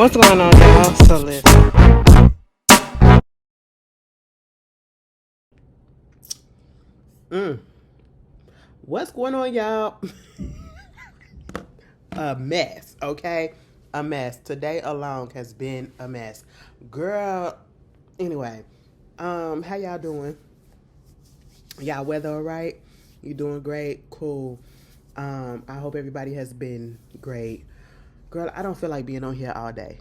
What's going on, y'all? So listen. What's going on, y'all? A mess, okay? A mess. Today alone has been a mess. Girl, anyway, how y'all doing? Y'all weather all right? You doing great? Cool. I hope everybody has been great. Girl, I don't feel like being on here all day.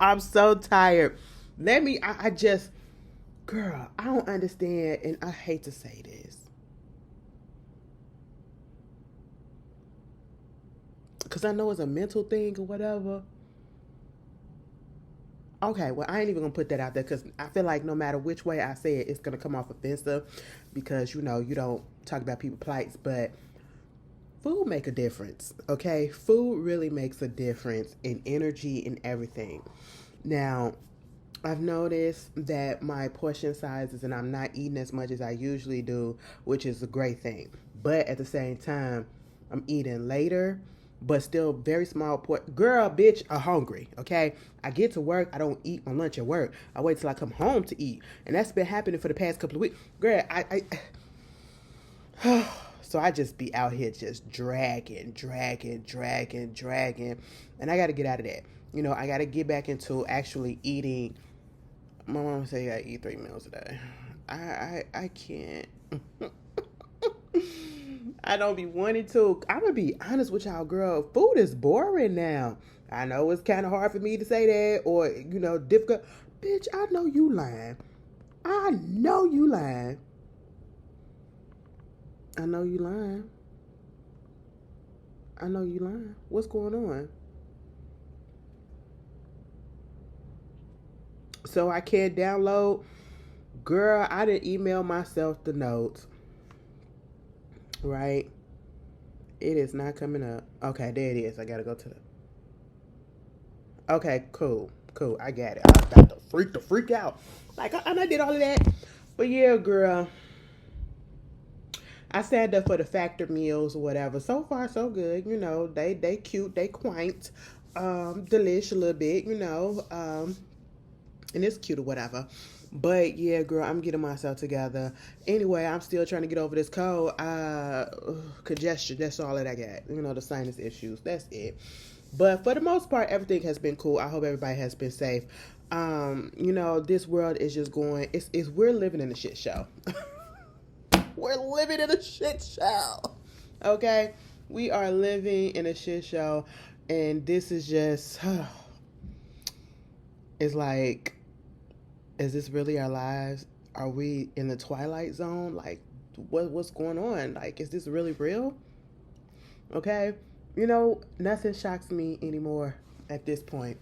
I'm so tired. I just, girl, I don't understand, and I hate to say this. Because I know it's a mental thing or whatever. Okay, well, I ain't even gonna put that out there because I feel like no matter which way I say it, it's gonna come off offensive because you don't talk about people's plights, but food make a difference. Okay, food really makes a difference in energy and everything. Now, I've noticed that my portion sizes and I'm not eating as much as I usually do, which is a great thing. But at the same time, I'm eating later, but still very small Girl, bitch, I'm hungry. Okay, I get to work, I don't eat my lunch at work. I wait till I come home to eat, and that's been happening for the past couple of weeks. Girl, so I just be out here just dragging, and I got to get out of that. I got to get back into actually eating. My mom say I eat 3 meals a day. I can't. I don't be wanting to. I'm gonna be honest with y'all, girl. Food is boring now. I know it's kind of hard for me to say that, or difficult. Bitch, I know you lying. I know you lying. I know you lying. I know you lying. What's going on? So I can't download. Girl, I didn't email myself the notes. Right? It is not coming up. Okay, there it is. I gotta go to the. Okay, cool. Cool. I got it. I was about to freak out. Like, and I did all of that. But yeah, girl. I signed up for the factor meals or whatever. So far, so good. They cute, they quaint, delish a little bit, and it's cute or whatever. But yeah, girl, I'm getting myself together. Anyway, I'm still trying to get over this cold. Congestion, that's all that I got. The sinus issues. That's it. But for the most part, everything has been cool. I hope everybody has been safe. This world is just going. It's we're living in a shit show. We're living in a shit show. Okay, we are living in a shit show, and this is just. It's like, is this really our lives? Are we in the twilight zone? Like, what's going on? Like, is this really real? Okay, nothing shocks me anymore at this point.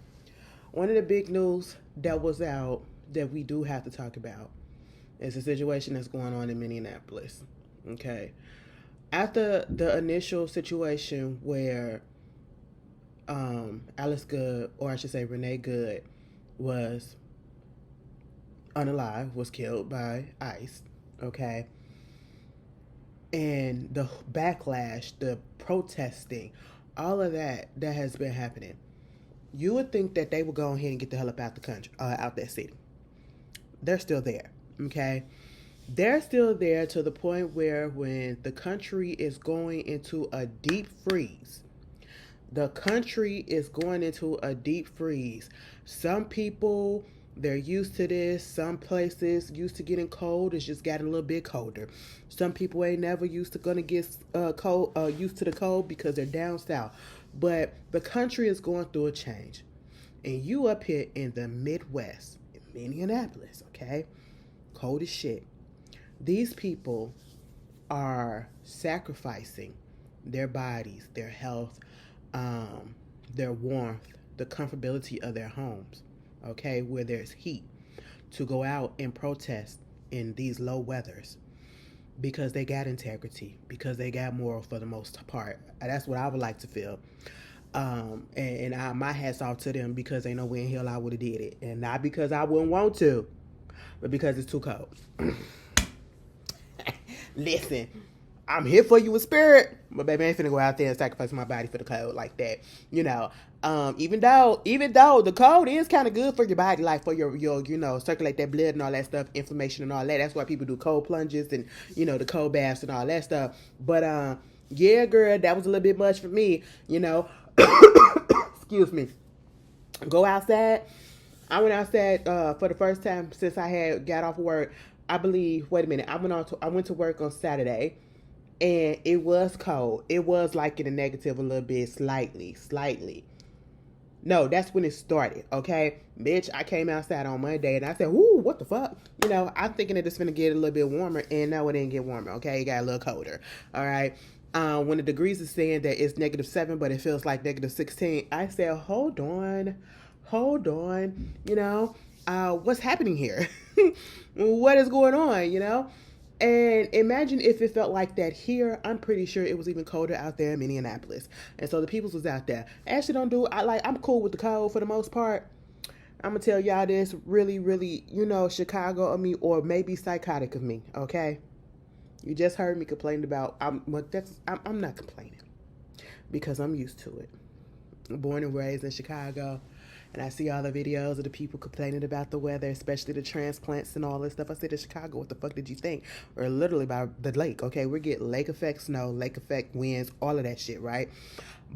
One of the big news that was out that we do have to talk about is the situation that's going on in Minneapolis. Okay, after the initial situation where Alice Good, or I should say Renee Good, was unalive, was killed by ICE. Okay, and the backlash, the protesting, all of that has been happening. You would think that they would go ahead and get the hell up out the country, out that city. They're still there. Okay, they're still there to the point where when the country is going into a deep freeze, the country is going into a deep freeze. Some people, they're used to this. Some places used to getting cold. It's just gotten a little bit colder. Some people ain't never used to gonna get cold, used to the cold because they're down south. But the country is going through a change, and you up here in the Midwest, in Minneapolis, okay, cold as shit. These people are sacrificing their bodies, their health, um, their warmth, the comfortability of their homes, okay, where there's heat, to go out and protest in these low weathers because they got integrity, because they got moral for the most part. That's what I would like to feel. My hat's off to them because they know when hell I would have did it, and not because I wouldn't want to, but because it's too cold. Listen, I'm here for you in spirit, but baby, I ain't finna go out there and sacrifice my body for the cold like that. You know, even though the cold is kind of good for your body, like for your circulate that blood and all that stuff, inflammation and all that. That's why people do cold plunges and the cold baths and all that stuff. But yeah, girl, that was a little bit much for me. Excuse me. Go outside. I went outside for the first time since I had got off of work. I believe. Wait a minute. I went to work on Saturday, and it was cold. It was like in a negative a little bit, slightly. No, that's when it started. Okay, bitch. I came outside on Monday, and I said, "Ooh, what the fuck?" I'm thinking that it's gonna get a little bit warmer, and no, it didn't get warmer. Okay, it got a little colder. All right. When the degrees is saying that it's -7, but it feels like -16, I said, hold on. What's happening here? What is going on? And imagine if it felt like that here. I'm pretty sure it was even colder out there in Minneapolis. And so the peoples was out there. Actually, I'm cool with the cold for the most part. I'm going to tell y'all this really, really, Chicago of me, or maybe psychotic of me, okay? You just heard me complain about, I'm not complaining because I'm used to it. I'm born and raised in Chicago, and I see all the videos of the people complaining about the weather, especially the transplants and all this stuff. I said, in Chicago, what the fuck did you think? We're literally by the lake, okay? We're getting lake effect snow, lake effect winds, all of that shit, right?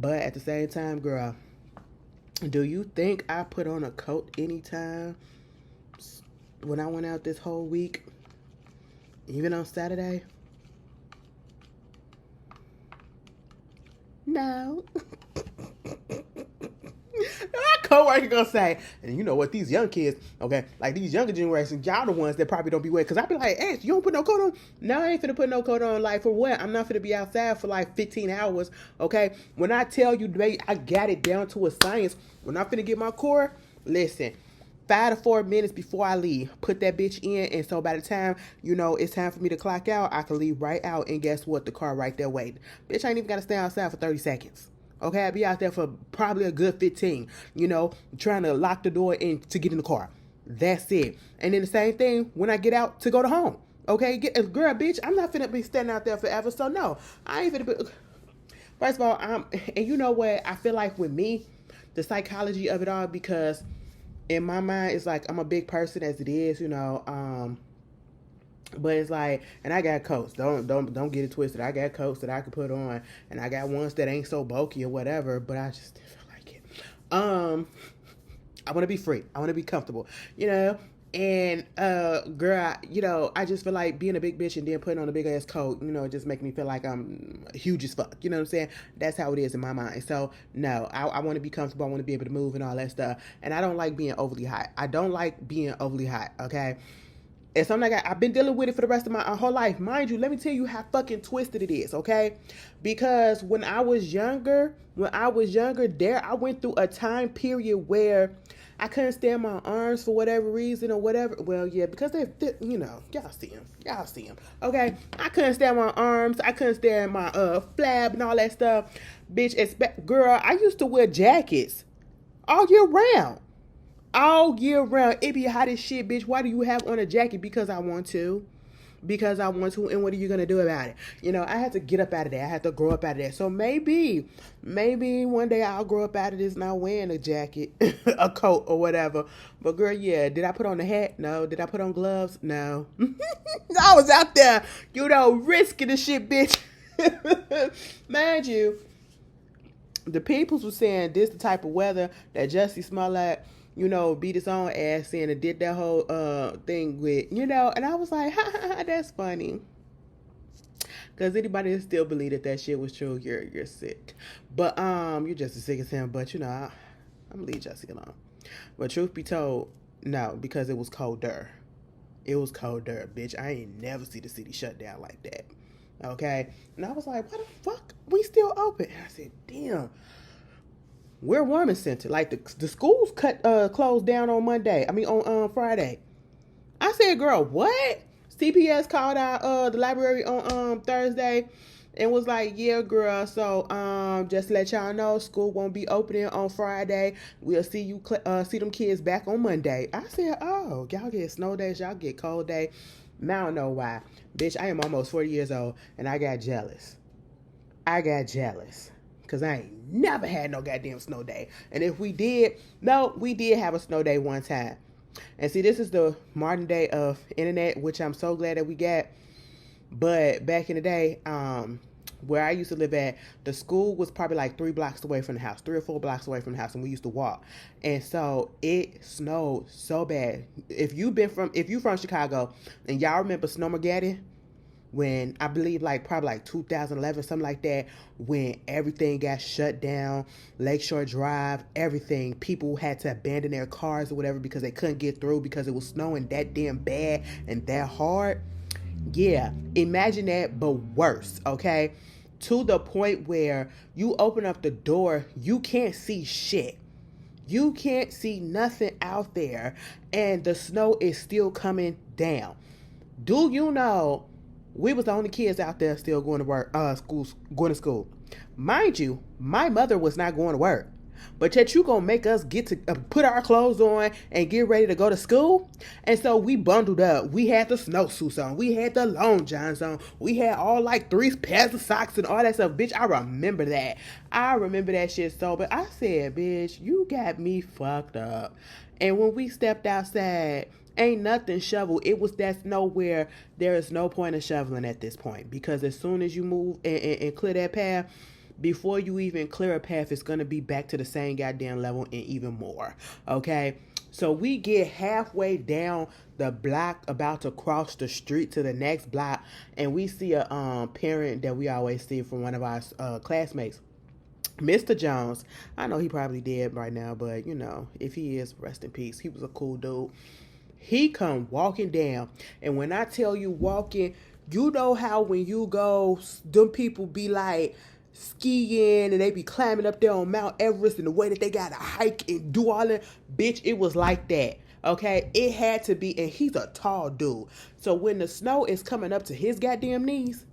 But at the same time, girl, do you think I put on a coat anytime when I went out this whole week, even on Saturday? No. My co-worker gonna say, and you know what, these young kids, okay, like these younger generations, y'all the ones that probably don't be wet. Cause I be like, hey, you don't put no coat on? No, I ain't finna put no coat on. Like for what? I'm not finna be outside for like 15 hours. Okay. When I tell you, baby, I got it down to a science. When I'm finna get my core, listen, 5 to 4 minutes before I leave, put that bitch in, and so by the time it's time for me to clock out, I can leave right out, and guess what? The car right there waiting. Bitch, I ain't even gotta stay outside for 30 seconds. Okay, I'll be out there for probably a good 15, trying to lock the door in to get in the car. That's it. And then the same thing when I get out to go to home. Okay, girl, bitch, I'm not finna be standing out there forever, so no, I ain't finna be. First of all, and you know what? I feel like with me, the psychology of it all, because in my mind, it's like I'm a big person as it is, but it's like, and I got coats. Don't get it twisted. I got coats that I can put on, and I got ones that ain't so bulky or whatever. But I just didn't feel like it. I want to be free. I want to be comfortable, And girl, I just feel like being a big bitch and then putting on a big ass coat, it just make me feel like I'm huge as fuck. You know what I'm saying? That's how it is in my mind. So no, I want to be comfortable. I want to be able to move and all that stuff. And I don't like being overly hot. Okay. It's something like I've been dealing with it for the rest of my whole life. Mind you, let me tell you how fucking twisted it is, okay? Because when I was younger, I went through a time period where I couldn't stand my arms for whatever reason or whatever. Well, yeah, because they're y'all see them. Okay? I couldn't stand my arms. I couldn't stand my flab and all that stuff. Bitch, girl, I used to wear jackets all year round. It be hot as shit, bitch. Why do you have on a jacket? Because I want to. And what are you going to do about it? I had to get up out of that. I had to grow up out of that. So maybe one day I'll grow up out of this not wearing a jacket, a coat or whatever. But girl, yeah, did I put on a hat? No. Did I put on gloves? No. I was out there, risking the shit, bitch. Mind you, the peoples were saying this the type of weather that Jussie Smollett, beat his own ass in and did that whole thing with, and I was like, ha, that's funny. Because anybody that still believe that shit was true, you're sick. But you're just as sick as him. But I'm gonna leave Jussie alone. But truth be told, no, because it was colder. It was colder, bitch. I ain't never see the city shut down like that. Okay, and I was like, what the fuck? We still open? And I said, damn. We're Warming Center. Like the schools closed down on Friday. I said, girl, what? CPS called out the library on Thursday and was like, yeah, girl, so just to let y'all know, school won't be opening on Friday. We'll see them kids back on Monday. I said, oh, y'all get snow days, y'all get cold day. I don't know why. Bitch, I am almost 40 years old and I got jealous. I got jealous. Because I ain't never had no goddamn snow day. And if we did, no, we did have a snow day one time. And see, this is the modern day of internet, which I'm so glad that we got. But back in the day, where I used to live at, the school was probably like 3 blocks away from the house, 3 or 4 blocks away from the house, and we used to walk. And so it snowed so bad. If you from Chicago and y'all remember Snowmageddon, when I believe probably 2011, something like that, when everything got shut down, Lakeshore Drive, everything, people had to abandon their cars or whatever because they couldn't get through because it was snowing that damn bad and that hard. Yeah, imagine that, but worse, okay? To the point where you open up the door, you can't see shit. You can't see nothing out there, and the snow is still coming down. Do you know we was the only kids out there still going to work, going to school? Mind you, my mother was not going to work. But yet you gonna make us get to put our clothes on and get ready to go to school? And so we bundled up. We had the snowsuits on. We had the long johns on. We had all 3 pairs of socks and all that stuff. Bitch, I remember that. I remember that shit so. But I said, bitch, you got me fucked up. And when we stepped outside, ain't nothing shoveled. It was that snow where there is no point in shoveling at this point. Because as soon as you move and clear that path, before you even clear a path, it's going to be back to the same goddamn level and even more. Okay? So we get halfway down the block, about to cross the street to the next block, and we see a parent that we always see from one of our classmates. Mr. Jones. I know he probably dead right now, but if he is, rest in peace. He was a cool dude. He come walking down, and when I tell you walking, you know how when you go, them people be skiing and they be climbing up there on Mount Everest, and the way that they gotta hike and do all that, bitch, it was like that. Okay, it had to be. And he's a tall dude, so when the snow is coming up to his goddamn knees,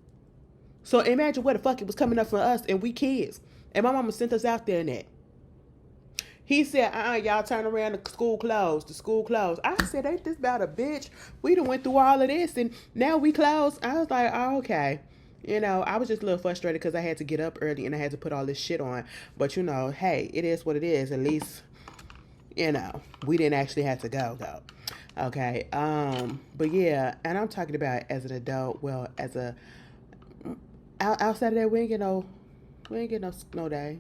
so imagine where the fuck it was coming up for us, and we kids, and my mama sent us out there in that. He said, y'all turn around, the school closed. I said, ain't this about a bitch? We done went through all of this and now we closed. I was like, oh, okay. I was just a little frustrated because I had to get up early and I had to put all this shit on. But, hey, it is what it is. At least, we didn't actually have to go. Okay. But yeah, and I'm talking about as an adult, well, outside of that, we ain't get no snow day.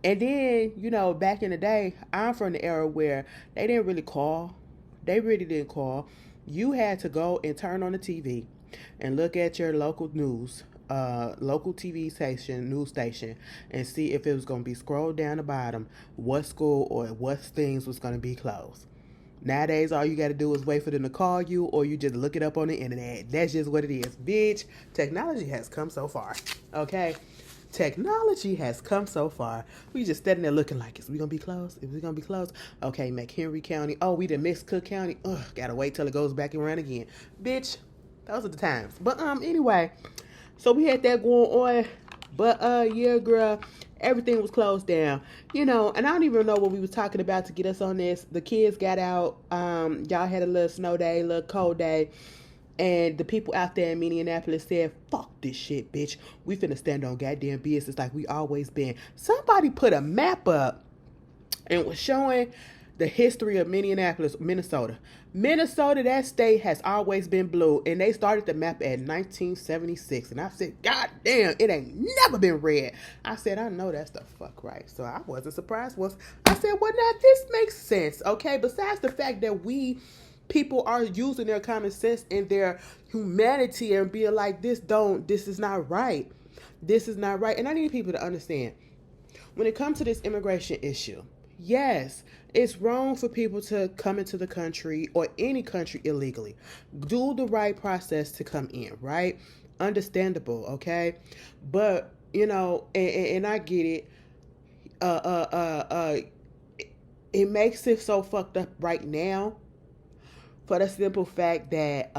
And then, back in the day, I'm from the era where they didn't really call. They really didn't call. You had to go and turn on the TV and look at your local news, local TV station, news station, and see if it was going to be scrolled down the bottom, what school or what things was going to be closed. Nowadays, all you got to do is wait for them to call you, or you just look it up on the internet. That's just what it is. Bitch, technology has come so far, okay? Technology has come so far. We just standing there looking like, is we going to be closed? Is we going to be closed? Okay, McHenry County. Oh, we done mixed Cook County. Ugh, gotta wait till it goes back around again. Bitch, those are the times. But anyway, so we had that going on. But yeah, girl, everything was closed down. And I don't even know what we was talking about to get us on this. The kids got out. Y'all had a little snow day, a little cold day. And the people out there in Minneapolis said, fuck this shit, bitch. We finna stand on goddamn business like we always been. Somebody put a map up and was showing the history of Minneapolis, Minnesota. Minnesota, that state has always been blue, and they started the map at 1976. And I said, God damn, it ain't never been red. I said, I know that's the fuck right. So I wasn't surprised. I said, well, now this makes sense, okay? Besides the fact that people are using their common sense and their humanity and being like, this is not right. This is not right. And I need people to understand, when it comes to this immigration issue, yes, it's wrong for people to come into the country or any country illegally. Do the right process to come in, right? Understandable, okay? But, and I get it. It makes it so fucked up right now for the simple fact that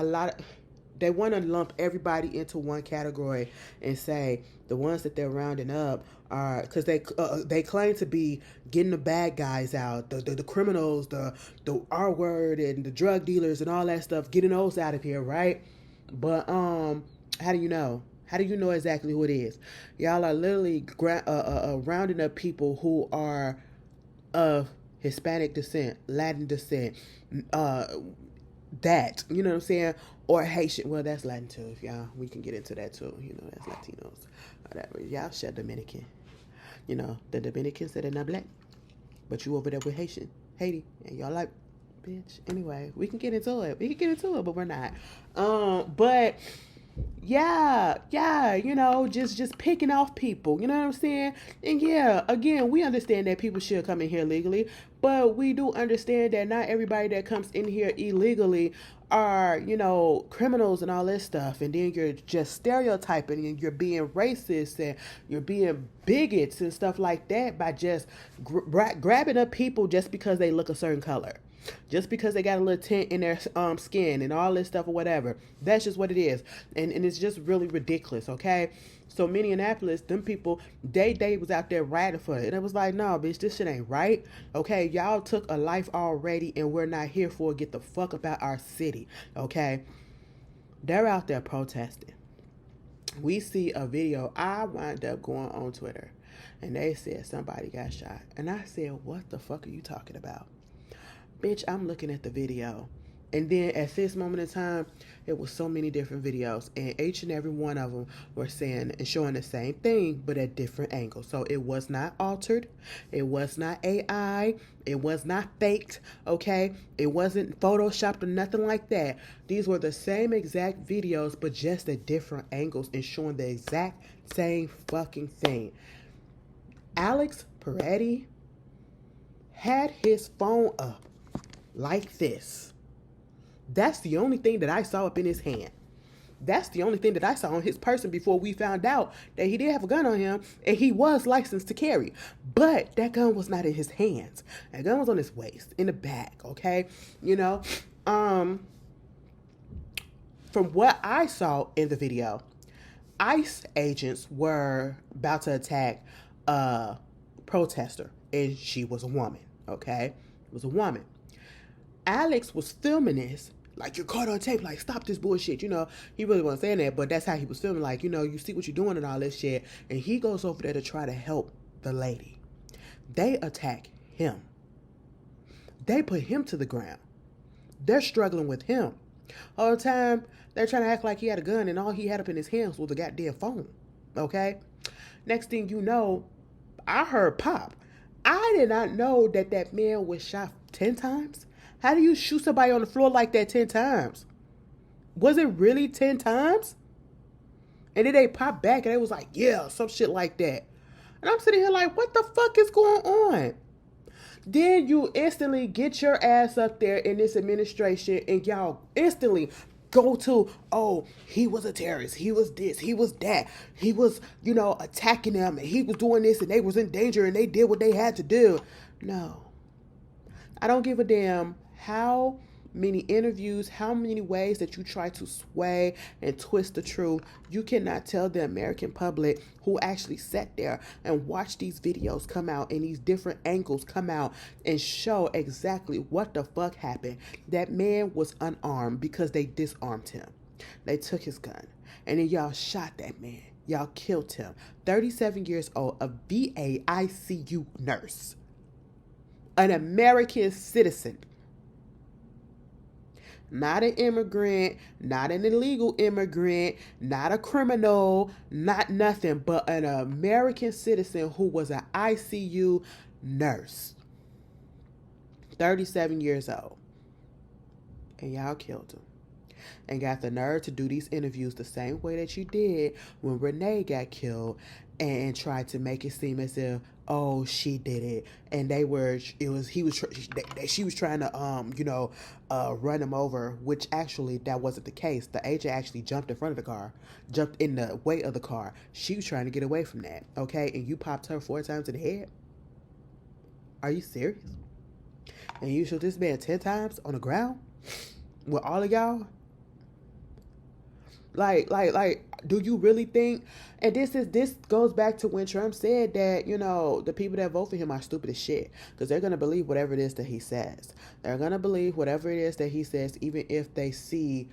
they want to lump everybody into one category and say the ones that they're rounding up are because they claim to be getting the bad guys out, the criminals, the R word and the drug dealers and all that stuff, getting those out of here, right? But how do you know? How do you know exactly who it is? Y'all are literally rounding up people who are of Hispanic descent, Latin descent, that, you know what I'm saying? Or Haitian. Well, that's Latin too. If y'all, we can get into that too. You know, that's Latinos. Whatever. Y'all shut Dominican. You know, the Dominicans said they're not black. But you over there with Haiti. And y'all like, bitch. Anyway, we can get into it. But we're not. But yeah, you know, just picking off people, you know what I'm saying? And yeah, again, we understand that people should come in here legally, but we do understand that not everybody that comes in here illegally are, you know, criminals and all this stuff. And then you're just stereotyping and you're being racist and you're being bigots and stuff like that by just grabbing up people just because they look a certain color. Just because they got a little tint in their skin and all this stuff or whatever. That's just what it is. And it's just really ridiculous, okay? So Minneapolis, them people, they was out there riding for it. And it was like, no, bitch, this shit ain't right. Okay, y'all took a life already and we're not here for it. Get the fuck about our city, okay? They're out there protesting. We see a video. I wound up going on Twitter and they said somebody got shot. And I said, what the fuck are you talking about? Bitch, I'm looking at the video. And then at this moment in time, it was so many different videos. And each and every one of them were saying and showing the same thing, but at different angles. So it was not altered. It was not AI. It was not faked, okay? It wasn't photoshopped or nothing like that. These were the same exact videos, but just at different angles and showing the exact same fucking thing. Alex Peretti had his phone up like this. That's the only thing that I saw up in his hand. That's the only thing that I saw on his person before we found out that he did have a gun on him and he was licensed to carry. But that gun was not in his hands. That gun was on his waist, in the back, okay? You know, from what I saw in the video, ICE agents were about to attack a protester and she was a woman, okay? It was a woman. Alex was filming this like, you're caught on tape, like, stop this bullshit. You know, he really wasn't saying that, but that's how he was filming, like, you know, you see what you're doing and all this shit. And he goes over there to try to help the lady. They attack him. They put him to the ground. They're struggling with him. All the time, they're trying to act like he had a gun and all he had up in his hands was a goddamn phone. Okay? Next thing you know, I heard pop. I did not know that that man was shot 10 times. How do you shoot somebody on the floor like that 10 times? Was it really 10 times? And then they popped back and they was like, yeah, some shit like that. And I'm sitting here like, what the fuck is going on? Then you instantly get your ass up there in this administration and y'all instantly go to, oh, he was a terrorist. He was this. He was that. He was, you know, attacking them and he was doing this and they was in danger and they did what they had to do. No. I don't give a damn how many interviews, how many ways that you try to sway and twist the truth. You cannot tell the American public who actually sat there and watched these videos come out and these different angles come out and show exactly what the fuck happened. That man was unarmed because they disarmed him. They took his gun and then y'all shot that man. Y'all killed him. 37 years old, a VA ICU nurse. An American citizen. Not an immigrant, not an illegal immigrant, not a criminal, not nothing, but an American citizen who was an ICU nurse. 37 years old. And y'all killed him. And got the nerve to do these interviews the same way that you did when Renee got killed and tried to make it seem as if, oh, she did it, and she was trying to run him over, which actually that wasn't the case. The agent actually jumped in front of the car, jumped in the way of the car. She was trying to get away from that, okay? And you popped her 4 times in the head? Are you serious? And you shoot this man 10 times on the ground with all of y'all? Like, do you really think? And this goes back to when Trump said that, the people that vote for him are stupid as shit, because they're gonna believe whatever it is that he says. They're gonna believe whatever it is that he says, even if they see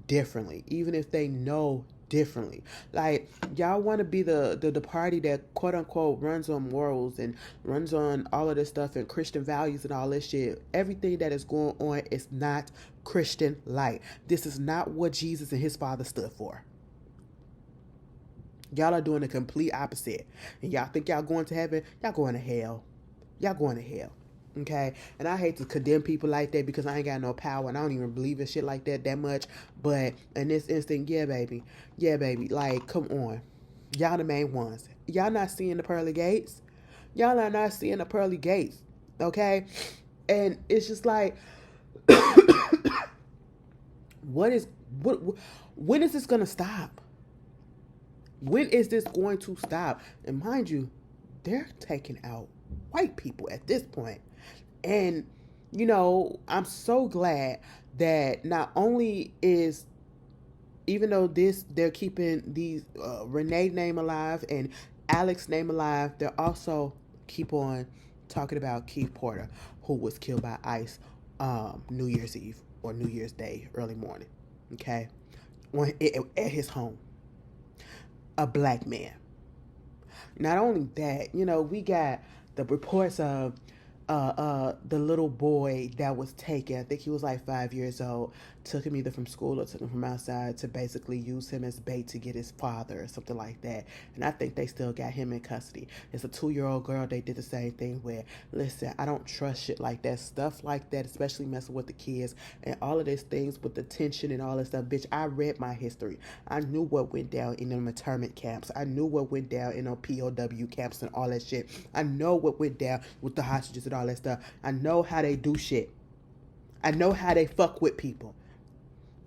differently, even if they know differently. Like, y'all want to be the party that quote unquote runs on morals and runs on all of this stuff and Christian values and all this shit. Everything that is going on is not Christian light. This is not what Jesus and his father stood for. Y'all are doing the complete opposite. And y'all think y'all going to heaven? Y'all going to hell. Y'all going to hell. Okay? And I hate to condemn people like that, because I ain't got no power and I don't even believe in shit like that much. But in this instant, yeah, baby. Yeah, baby. Like, come on. Y'all the main ones. Y'all not seeing the pearly gates. Y'all are not seeing the pearly gates. Okay? And it's just like, what when is this gonna stop? When is this going to stop? And mind you, they're taking out white people at this point. And, I'm so glad that not only is, even though they're keeping these Renee name alive and Alex name alive, they're also keep on talking about Keith Porter, who was killed by ICE New Year's Eve or New Year's Day, early morning. Okay? At his home. A black man. Not only that, we got the reports of the little boy that was taken. I think he was like 5 years old. Took him either from school or took him from outside to basically use him as bait to get his father or something like that. And I think they still got him in custody. It's a 2-year-old girl they did the same thing with. Listen, I don't trust shit like that. Stuff like that, especially messing with the kids and all of these things with the tension and all this stuff. Bitch, I read my history. I knew what went down in the internment camps. I knew what went down in the POW camps and all that shit. I know what went down with the hostages and all that stuff. I know how they do shit. I know how they fuck with people.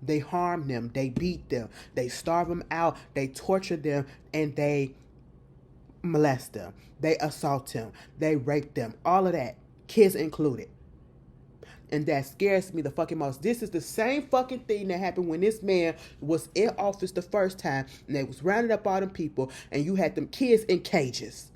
They harm them. They beat them. They starve them out. They torture them. And they molest them. They assault them. They rape them. All of that. Kids included. And that scares me the fucking most. This is the same fucking thing that happened when this man was in office the first time. And they was rounding up all them people. And you had them kids in cages.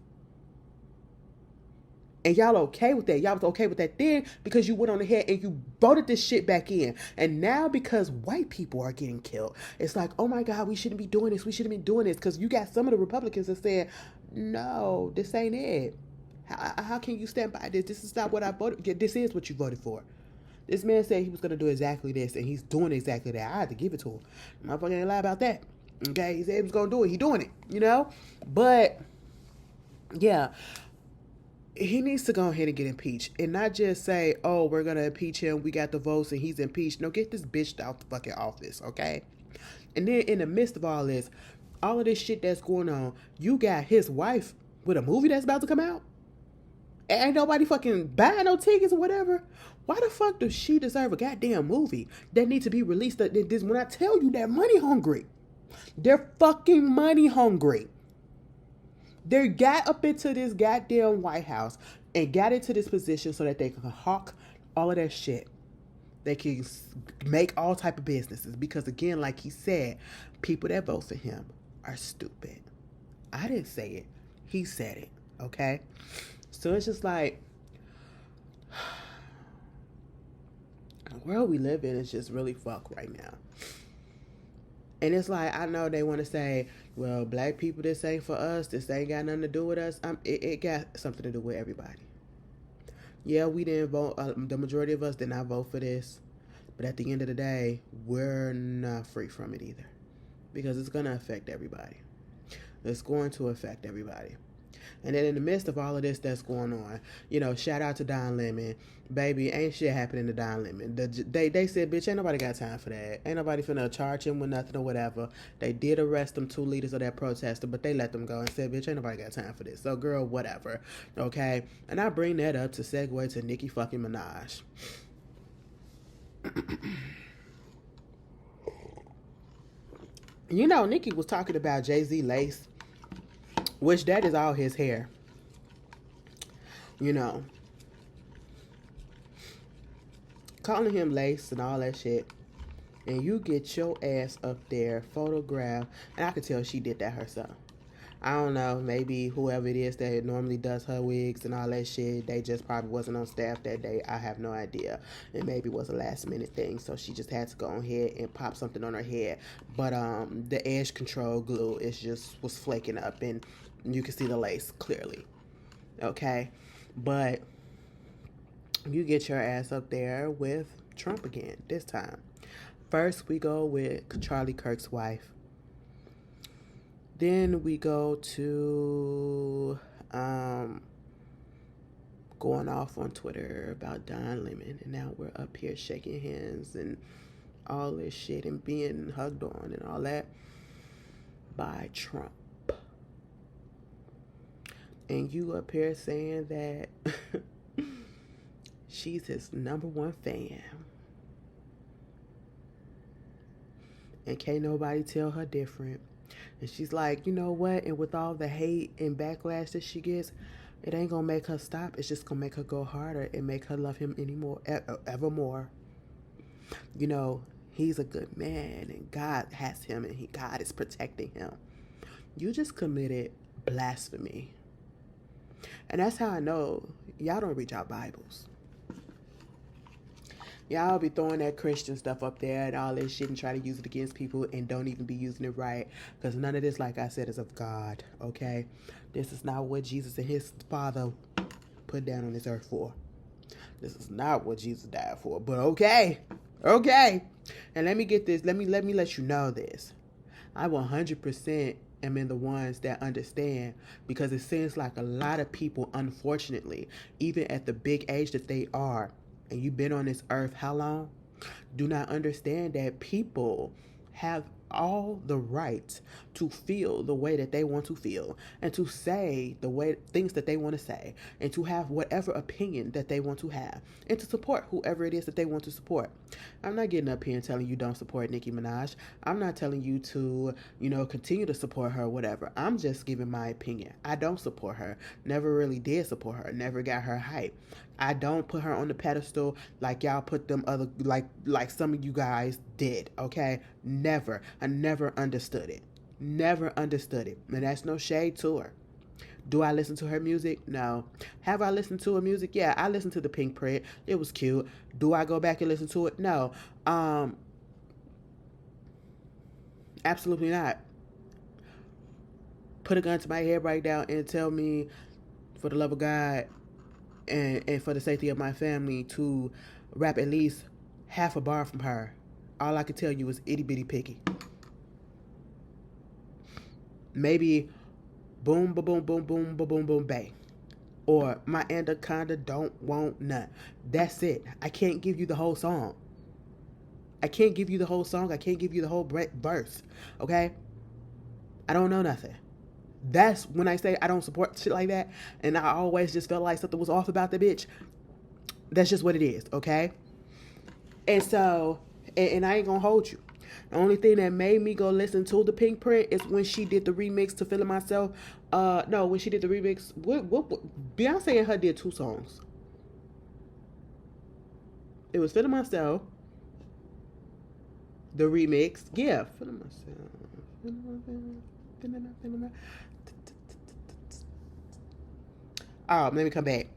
And y'all okay with that. Y'all was okay with that then because you went on ahead and you voted this shit back in. And now because white people are getting killed, it's like, oh my God, we shouldn't be doing this. We shouldn't be doing this. Because you got some of the Republicans that said, no, this ain't it. How can you stand by this? This is not what I voted. This is what you voted for. This man said he was going to do exactly this, and he's doing exactly that. I had to give it to him. Motherfucker ain't lie about that. Okay? He said he was going to do it. He doing it, But, yeah. He needs to go ahead and get impeached and not just say, oh, we're going to impeach him. We got the votes and he's impeached. No, get this bitch out the fucking office, okay? And then in the midst of all this shit that's going on, you got his wife with a movie that's about to come out. Ain't nobody fucking buying no tickets or whatever. Why the fuck does she deserve a goddamn movie that needs to be released? When I tell you they're money hungry. They're fucking money hungry. They got up into this goddamn White House and got into this position so that they can hawk all of that shit. They can make all type of businesses because, again, like he said, people that vote for him are stupid. I didn't say it. He said it, okay? So it's just like, the world we live in is just really fucked right now. And it's like, I know they want to say, well, black people, this ain't for us. This ain't got nothing to do with us. It got something to do with everybody. Yeah, we didn't vote. The majority of us did not vote for this. But at the end of the day, we're not free from it either. Because it's going to affect everybody. It's going to affect everybody. And then in the midst of all of this that's going on, shout out to Don Lemon. Baby, ain't shit happening to Don Lemon. They said, bitch, ain't nobody got time for that. Ain't nobody finna charge him with nothing or whatever. They did arrest them 2 leaders of that protester, but they let them go and said, bitch, ain't nobody got time for this. So, girl, whatever. Okay? And I bring that up to segue to Nicki fucking Minaj. Nicki was talking about Jay-Z lace, which that is all his hair. Calling him lace and all that shit. and you get your ass up there, photograph, and I could tell she did that herself. I don't know, maybe whoever it is that normally does her wigs and all that shit, they just probably wasn't on staff that day. I have no idea. It maybe was a last minute thing, so she just had to go ahead and pop something on her head. But the edge control glue is just was flaking up, and you can see the lace clearly. Okay, but you get your ass up there with Trump again this time. First, we go with Charlie Kirk's wife. Then we go to going off on Twitter about Don Lemon, and now we're up here shaking hands and all this shit and being hugged on and all that by Trump. And you up here saying that she's his number one fan. And can't nobody tell her different. And she's like, you know what? And with all the hate and backlash that she gets, it ain't gonna make her stop. It's just gonna make her go harder and make her love him anymore, ever more. You know, he's a good man, and God has him, and God is protecting him. You just committed blasphemy. And that's how I know y'all don't read y'all Bibles. Y'all be throwing that Christian stuff up there and all this shit and try to use it against people and don't even be using it right. Because none of this, like I said, is of God, okay? This is not what Jesus and his Father put down on this earth for. This is not what Jesus died for. But okay. And let me get this. Let me let you know this. I 100% am in the ones that understand, because it seems like a lot of people, unfortunately, even at the big age that they are, and you've been on this earth how long, do not understand that people have all the right to feel the way that they want to feel, and to say the way things that they want to say, and to have whatever opinion that they want to have, and to support whoever it is that they want to support. I'm not getting up here and telling you don't support Nicki Minaj. I'm not telling you to, continue to support her or whatever. I'm just giving my opinion. I don't support her. Never really did support her. Never got her hype. I don't put her on the pedestal like y'all put them other, like some of you guys did, okay? Never. I never understood it. Never understood it. And that's no shade to her. Do I listen to her music? No. Have I listened to her music? Yeah, I listened to the Pink Print. It was cute. Do I go back and listen to it? No. Absolutely not. Put a gun to my head right now and tell me, for the love of God and for the safety of my family, to rap at least half a bar from her. All I can tell you is itty bitty picky. Maybe boom, ba boom, boom, boom, ba boom, boom, bang. Or my anaconda don't want none. That's it. I can't give you the whole song. I can't give you the whole song. I can't give you the whole verse. Okay? I don't know nothing. That's when I say I don't support shit like that, and I always just felt like something was off about the bitch. That's just what it is, okay? And so, and I ain't gonna hold you. The only thing that made me go listen to the Pink Print is when she did the remix to Feeling Myself. When she did the remix, what Beyonce and her did 2 songs. It was Feeling Myself, the remix. Yeah, Feeling Myself. Let me come back.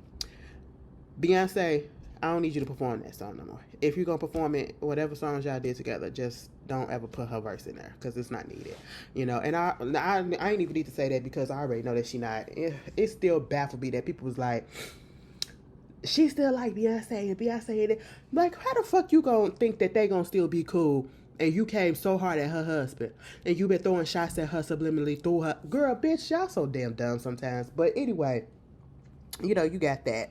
Beyonce, I don't need you to perform that song no more. If you're going to perform it, whatever songs y'all did together, just don't ever put her verse in there, because it's not needed. And I ain't even need to say that, because I already know that she not. It still baffled me that people was like, she still like Beyonce, and Beyonce, like, how the fuck you gonna think that they gonna still be cool? And you came so hard at her husband, and you been throwing shots at her subliminally through her. Girl, bitch, y'all so damn dumb sometimes. But anyway, you got that.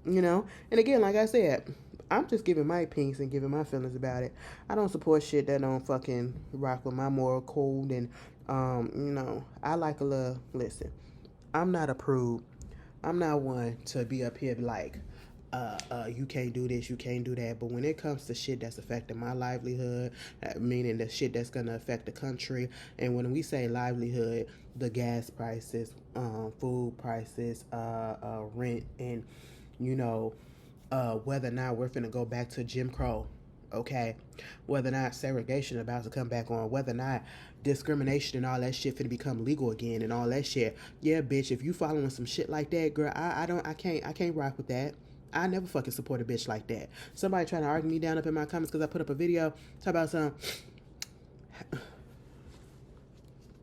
And again, like I said, I'm just giving my opinions and giving my feelings about it. I don't support shit that don't fucking rock with my moral code. And, I like a little, listen, I'm not a prude. I'm not one to be up here like, you can't do this, you can't do that. But when it comes to shit that's affecting my livelihood, meaning the shit that's going to affect the country, and when we say livelihood, the gas prices, food prices, rent, and, whether or not we're finna go back to Jim Crow, okay? Whether or not segregation about to come back on, whether or not discrimination and all that shit finna become legal again and all that shit. Yeah, bitch, if you following some shit like that, girl, I can't rock with that. I never fucking support a bitch like that. Somebody trying to argue me down up in my comments because I put up a video talk about some.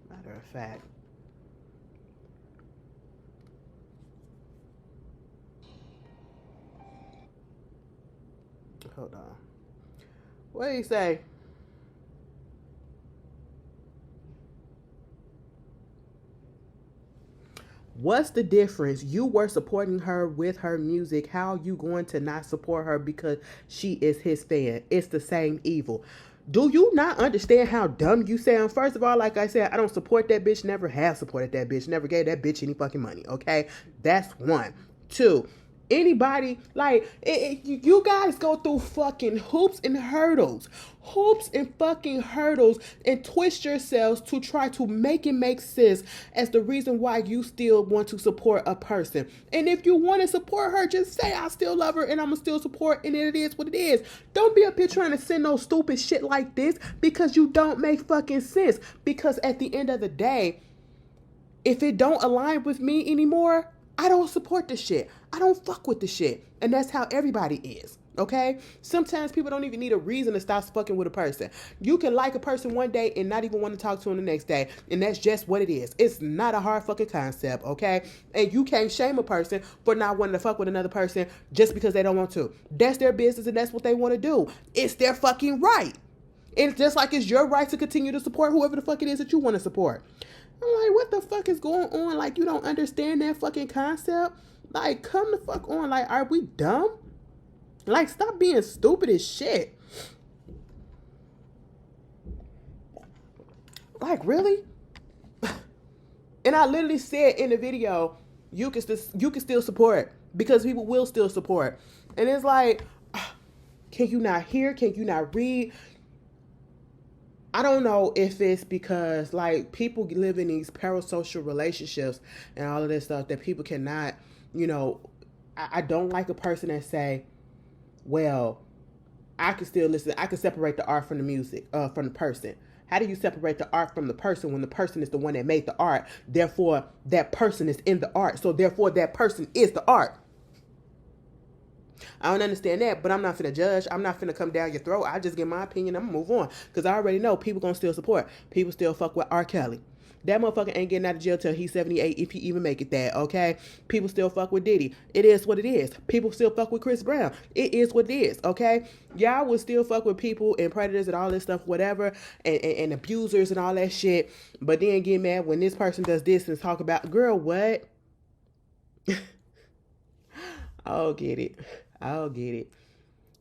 Matter of fact. Hold on. What do you say? What's the difference? You were supporting her with her music. How are you going to not support her because she is his fan? It's the same evil. Do you not understand how dumb you sound? First of all, like I said, I don't support that bitch. Never have supported that bitch. Never gave that bitch any fucking money. Okay? That's one. Two, anybody like you guys go through fucking hoops and hurdles and twist yourselves to try to make it make sense as the reason why you still want to support a person. And if you want to support her, just say I still love her and I'm gonna still support, and it is what it is. Don't be up here trying to send no stupid shit like this because you don't make fucking sense. Because at the end of the day, if it don't align with me anymore, I don't support the shit. I don't fuck with the shit. And that's how everybody is. Okay? Sometimes people don't even need a reason to stop fucking with a person. You can like a person one day and not even want to talk to them the next day. And that's just what it is. It's not a hard fucking concept, okay? And you can't shame a person for not wanting to fuck with another person just because they don't want to. That's their business and that's what they want to do. It's their fucking right. It's just like it's your right to continue to support whoever the fuck it is that you want to support. I'm like, what the fuck is going on? Like, you don't understand that fucking concept? Like, come the fuck on. Like, are we dumb? Like, stop being stupid as shit. Like, really? And I literally said in the video, you can still support because people will still support. And it's like, can you not hear? Can you not read? I don't know if it's because like people live in these parasocial relationships and all of this stuff that people cannot, you know, I don't like a person that say, well, I can still listen. I can separate the art from the music, from the person. How do you separate the art from the person when the person is the one that made the art? Therefore, that person is in the art. So therefore, that person is the art. I don't understand that, but I'm not finna judge. I'm not finna come down your throat. I just give my opinion. I'm gonna move on. Because I already know people gonna still support. People still fuck with R. Kelly. That motherfucker ain't getting out of jail till he's 78 if he even make it that, okay? People still fuck with Diddy. It is what it is. People still fuck with Chris Brown. It is what it is, okay? Y'all will still fuck with people and predators and all this stuff, whatever, and abusers and all that shit. But then get mad when this person does this and talk about, girl, what? I'll get it. I'll get it.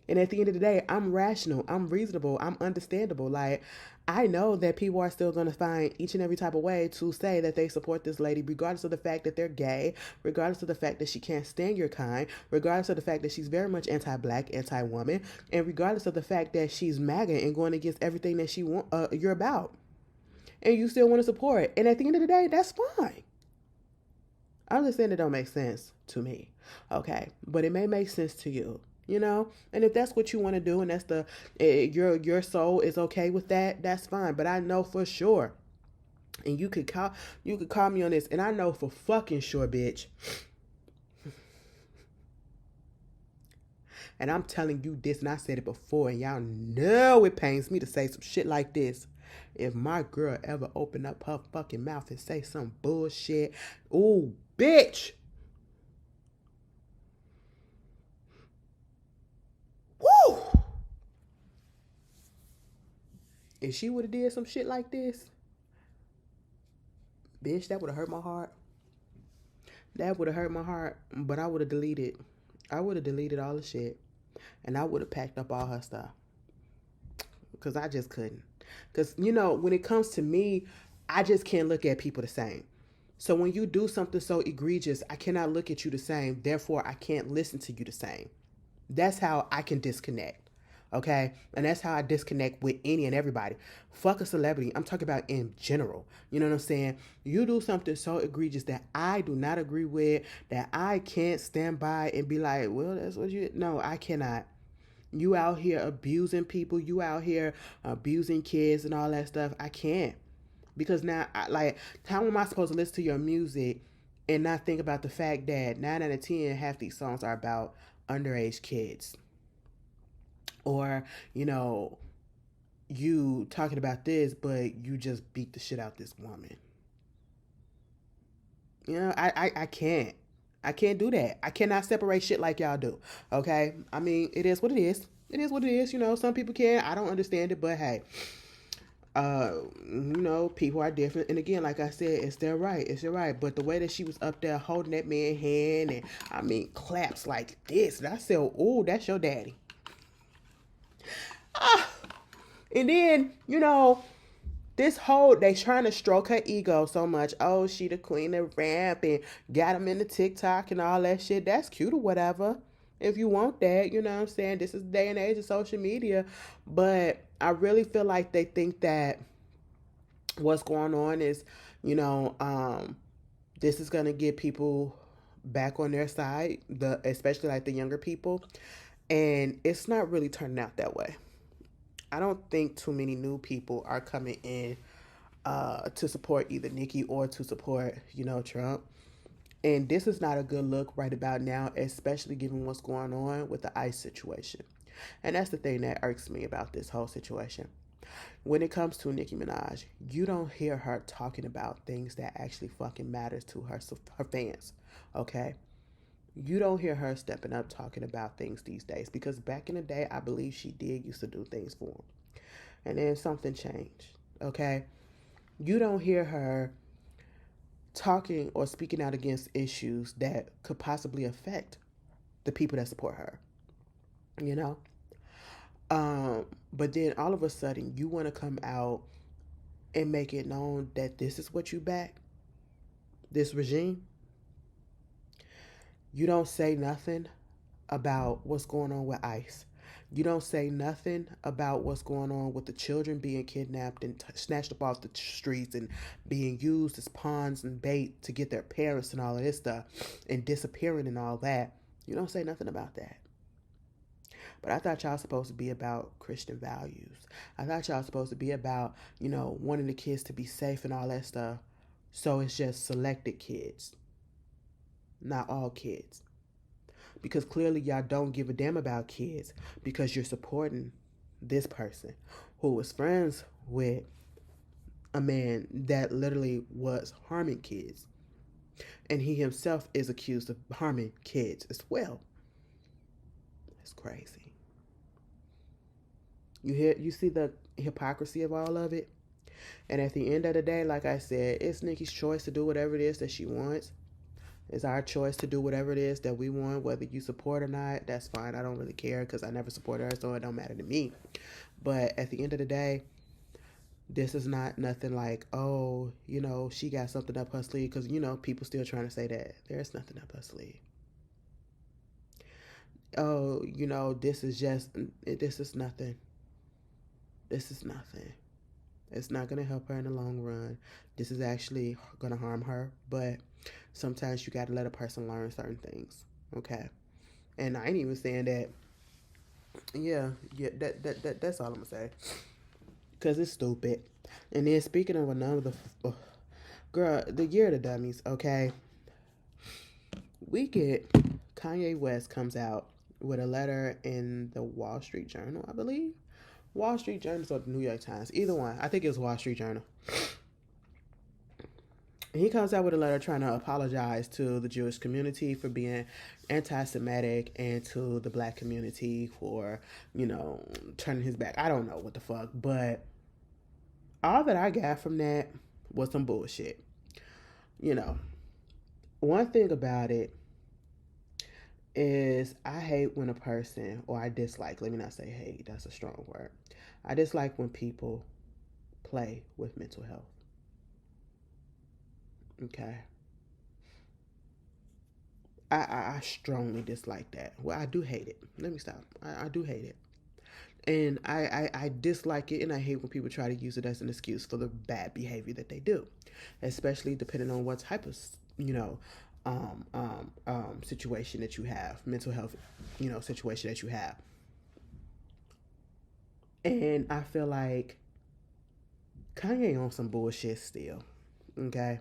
And at the end of the day, I'm rational. I'm reasonable. I'm understandable. Like, I know that people are still going to find each and every type of way to say that they support this lady, regardless of the fact that they're gay, regardless of the fact that she can't stand your kind, regardless of the fact that she's very much anti-black, anti-woman, and regardless of the fact that she's MAGA and going against everything that you're about. And you still want to support. And at the end of the day, that's fine. I'm just saying it don't make sense to me. Okay, but it may make sense to you, you know. And if that's what you want to do, and that's your soul is okay with that, that's fine. But I know for sure, and you could call me on this, and I know for fucking sure, bitch. And I'm telling you this, and I said it before, and y'all know it pains me to say some shit like this. If my girl ever open up her fucking mouth and say some bullshit, ooh, bitch. Woo! If she would have did some shit like this, bitch, that would have hurt my heart. That would have hurt my heart, but I would have deleted. I would have deleted all the shit, and I would have packed up all her stuff. Because I just couldn't. Because, you know, when it comes to me, I just can't look at people the same. So when you do something so egregious, I cannot look at you the same. Therefore, I can't listen to you the same. That's how I can disconnect. Okay? And that's how I disconnect with any and everybody. Fuck a celebrity. I'm talking about in general. You know what I'm saying? You do something so egregious that I do not agree with, that I can't stand by and be like, well, that's what you... No, I cannot. You out here abusing people. You out here abusing kids and all that stuff. I can't. Because now, how am I supposed to listen to your music and not think about the fact that 9 out of 10, half these songs are about underage kids? Or, you talking about this, but you just beat the shit out this woman. I can't. I can't do that. I cannot separate shit like y'all do. Okay? I mean, it is what it is. It is what it is. Some people can. I don't understand it, but hey, people are different. And again, like I said, it's their right. It's their right. But the way that she was up there holding that man's hand and, claps like this, and I said, oh, that's your daddy. And then, this whole, they trying to stroke her ego so much. Oh, she the queen of rap and got him into TikTok and all that shit. That's cute or whatever. If you want that, you know what I'm saying? This is the day and age of social media. But I really feel like they think that what's going on is, this is going to get people back on their side, especially like the younger people. And it's not really turning out that way. I don't think too many new people are coming in to support either Nicki or to support, Trump. And this is not a good look right about now, especially given what's going on with the ICE situation. And that's the thing that irks me about this whole situation. When it comes to Nicki Minaj, you don't hear her talking about things that actually fucking matters to her fans, okay? You don't hear her stepping up talking about things these days, because back in the day, I believe she did used to do things for them. And then something changed, okay? You don't hear her talking or speaking out against issues that could possibly affect the people that support her, But then all of a sudden, you want to come out and make it known that this is what you back, this regime. You don't say nothing about what's going on with ICE. You don't say nothing about what's going on with the children being kidnapped and snatched up off the streets and being used as pawns and bait to get their parents and all of this stuff and disappearing and all that. You don't say nothing about that. But I thought y'all supposed to be about Christian values. I thought y'all supposed to be about, wanting the kids to be safe and all that stuff. So it's just selected kids, not all kids. Because clearly y'all don't give a damn about kids, because you're supporting this person who was friends with a man that literally was harming kids. And he himself is accused of harming kids as well. That's crazy. You see the hypocrisy of all of it? And at the end of the day, like I said, it's Nicki's choice to do whatever it is that she wants. It's our choice to do whatever it is that we want, whether you support or not. That's fine. I don't really care, because I never supported her, so it don't matter to me. But at the end of the day, this is not nothing like, oh, she got something up her sleeve, because, people still trying to say that. There's nothing up her sleeve. Oh, this is nothing. This is nothing. It's not going to help her in the long run. This is actually going to harm her. But sometimes you got to let a person learn certain things. Okay? And I ain't even saying that. Yeah, that's all I'm going to say. Because it's stupid. And then speaking of another, girl, the year of the dummies, okay? We get Kanye West comes out with a letter in the Wall Street Journal, I believe. Wall Street Journal or the New York Times. Either one. I think it was Wall Street Journal. He comes out with a letter trying to apologize to the Jewish community for being anti-Semitic and to the black community for, turning his back. I don't know what the fuck. But all that I got from that was some bullshit. One thing about it is I hate when a person, or I dislike, let me not say hate, that's a strong word. I dislike when people play with mental health. Okay. I strongly dislike that. Well, I do hate it. Let me stop. I do hate it. And I dislike it, and I hate when people try to use it as an excuse for the bad behavior that they do, especially depending on what type of, situation that you have, mental health, situation that you have. And I feel like Kanye on some bullshit still. Okay?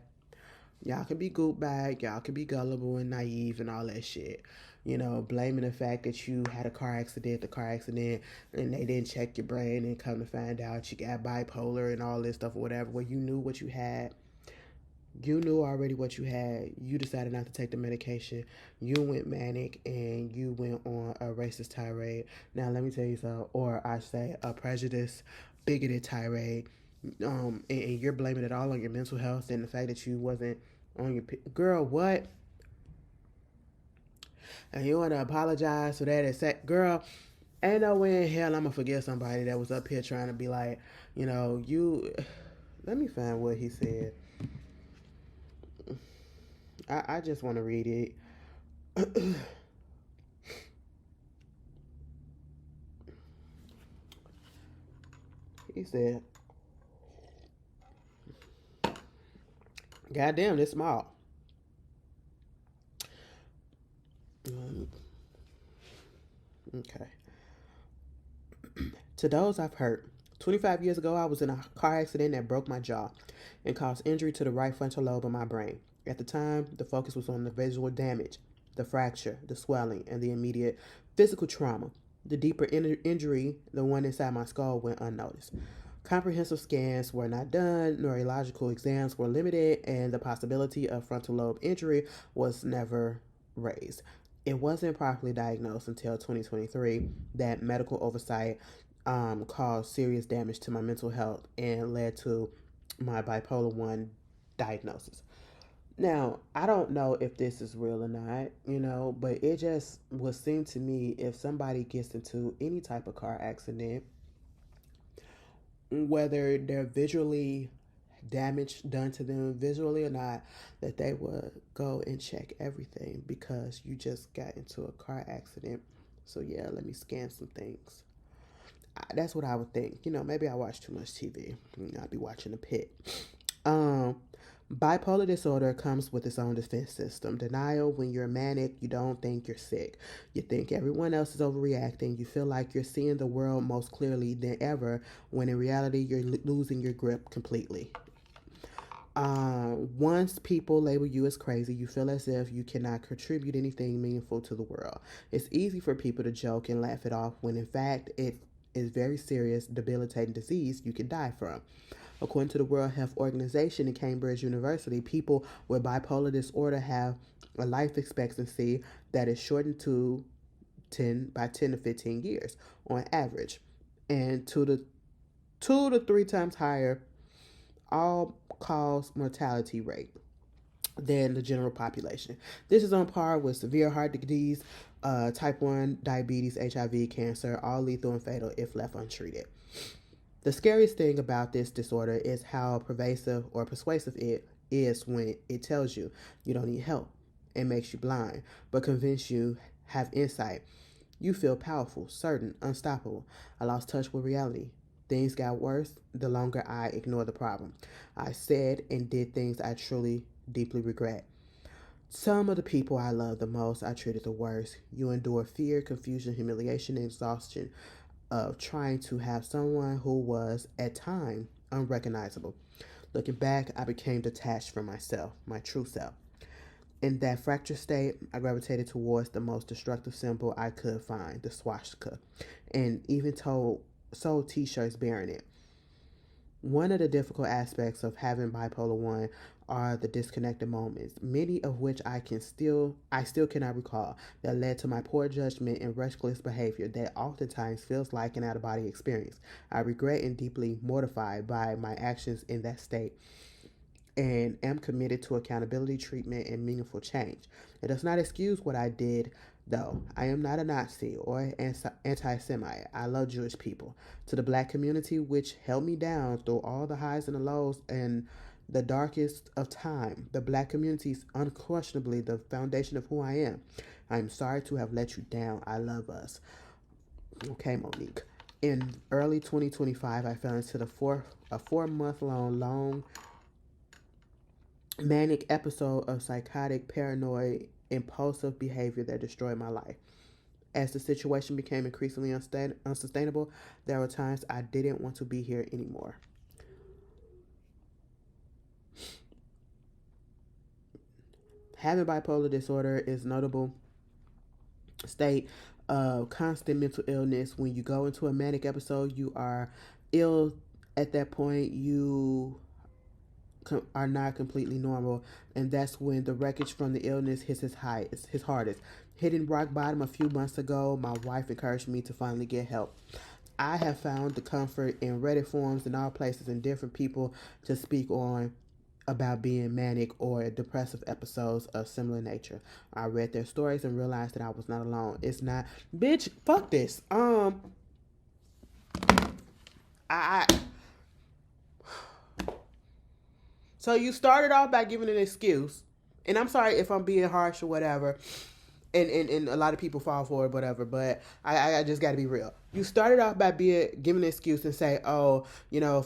Y'all can be goop bag, y'all can be gullible and naive and all that shit. You know, blaming the fact that you had the car accident, and they didn't check your brain and come to find out you got bipolar and all this stuff or whatever, where you knew what you had. You knew already what you had. You decided not to take the medication. You went manic and you went on a racist tirade. Now, let me tell you something, or I say a prejudice, bigoted tirade. And you're blaming it all on your mental health and the fact that you wasn't on your girl. What? And you want to apologize for that? Girl, ain't no way in hell I'm gonna forget somebody that was up here trying to be like, you. Let me find what he said. I just want to read it. He said, "Goddamn, this small." Okay. To those I've hurt, 25 years ago, I was in a car accident that broke my jaw and caused injury to the right frontal lobe of my brain. At the time, the focus was on the visual damage, the fracture, the swelling, and the immediate physical trauma. The deeper injury, the one inside my skull, went unnoticed. Comprehensive scans were not done, neurological exams were limited, and the possibility of frontal lobe injury was never raised. It wasn't properly diagnosed until 2023 that medical oversight caused serious damage to my mental health and led to my bipolar 1 diagnosis. Now, I don't know if this is real or not, but it just would seem to me if somebody gets into any type of car accident, whether they're visually damage done to them visually or not, that they would go and check everything because you just got into a car accident. So, yeah, let me scan some things. That's what I would think. Maybe I watch too much TV. I'll be watching The Pit. Um, Bipolar disorder comes with its own defense system. Denial: when you're manic, you don't think you're sick. You think everyone else is overreacting. You feel like you're seeing the world most clearly than ever, when in reality, you're losing your grip completely. Once people label you as crazy, you feel as if you cannot contribute anything meaningful to the world. It's easy for people to joke and laugh it off when in fact it is very serious, debilitating disease you can die from. According to the World Health Organization and Cambridge University, people with bipolar disorder have a life expectancy that is shortened to 10 to 15 years on average, and 2 to 3 times higher all cause mortality rate than the general population. This is on par with severe heart disease, type 1 diabetes, HIV, cancer, all lethal and fatal if left untreated. The scariest thing about this disorder is how pervasive or persuasive it is when it tells you you don't need help. It makes you blind, but convince you have insight. You feel powerful, certain, unstoppable. I lost touch with reality. Things got worse the longer I ignored the problem. I said and did things I truly, deeply regret. Some of the people I love the most I treated the worst. You endure fear, confusion, humiliation, and exhaustion of trying to have someone who was, at times, unrecognizable. Looking back, I became detached from myself, my true self. In that fractured state, I gravitated towards the most destructive symbol I could find, the swastika, and even sold t-shirts bearing it. One of the difficult aspects of having bipolar 1 are the disconnected moments, many of which I still cannot recall, that led to my poor judgment and reckless behavior that oftentimes feels like an out-of-body experience. I regret and deeply mortified by my actions in that state and am committed to accountability, treatment, and meaningful change. It does not excuse what I did, though. I am not a Nazi or anti-Semite. I love Jewish people. To the black community, which held me down through all the highs and the lows and the darkest of time, the black community is unquestionably the foundation of who I am. I am sorry to have let you down. I love us. Okay, Monique. In early 2025, I fell into a 4 month long manic episode of psychotic, paranoid, impulsive behavior that destroyed my life. As the situation became increasingly unsustainable, there were times I didn't want to be here anymore. Having bipolar disorder is notable state of constant mental illness. When you go into a manic episode, you are ill. At that point, you are not completely normal, and that's when the wreckage from the illness hits his hardest. Hitting rock bottom a few months ago, my wife encouraged me to finally get help. I have found the comfort in Reddit forums and all places and different people to speak on about being manic or depressive episodes of similar nature. I read their stories and realized that I was not alone. It's not, bitch. Fuck this. I So you started off by giving an excuse, and I'm sorry if I'm being harsh or whatever, and a lot of people fall for it, whatever. But I just got to be real. You started off by giving an excuse and say, oh,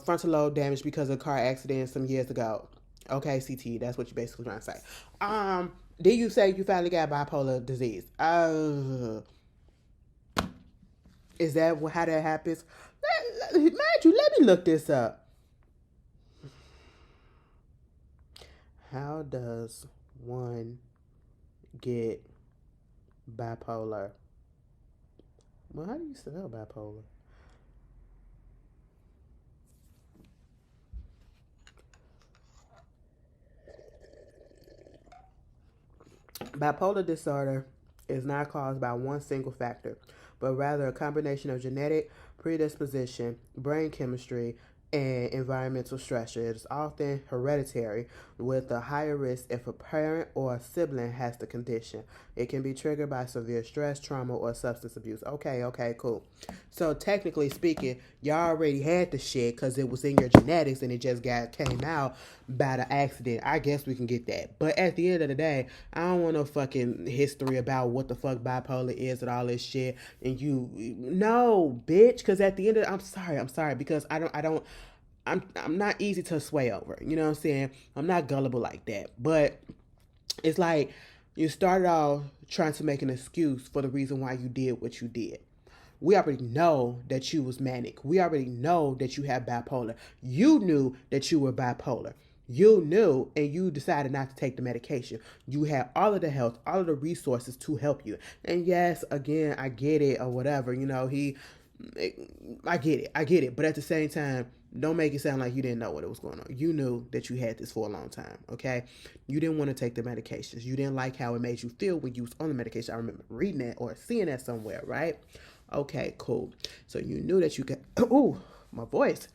frontal lobe damage because of a car accident some years ago. Okay, CT, that's what you're basically trying to say. Then you say you finally got bipolar disease. Is that how that happens? Mind you, let me look this up. How does one get bipolar? Well, how do you spell bipolar? Bipolar disorder is not caused by one single factor, but rather a combination of genetic predisposition, brain chemistry, and environmental stressor. It is often hereditary, with a higher risk if a parent or a sibling has the condition. It can be triggered by severe stress, trauma, or substance abuse. Okay, cool. So technically speaking, y'all already had the shit because it was in your genetics and it just came out by the accident. I guess we can get that. But at the end of the day, I don't want no fucking history about what the fuck bipolar is and all this shit. And no, bitch. Because at the end of I'm sorry because I'm not easy to sway over. You know what I'm saying? I'm not gullible like that. But it's like you started off trying to make an excuse for the reason why you did what you did. We already know that you was manic. We already know that you have bipolar. You knew that you were bipolar. You knew, and you decided not to take the medication. You had all of the health, all of the resources to help you. And yes, again, I get it or whatever. I get it. But at the same time, don't make it sound like you didn't know what was going on. You knew that you had this for a long time, okay? You didn't want to take the medications. You didn't like how it made you feel when you was on the medication. I remember reading that or seeing that somewhere, right? Okay, cool. So you knew that you could, ooh, my voice,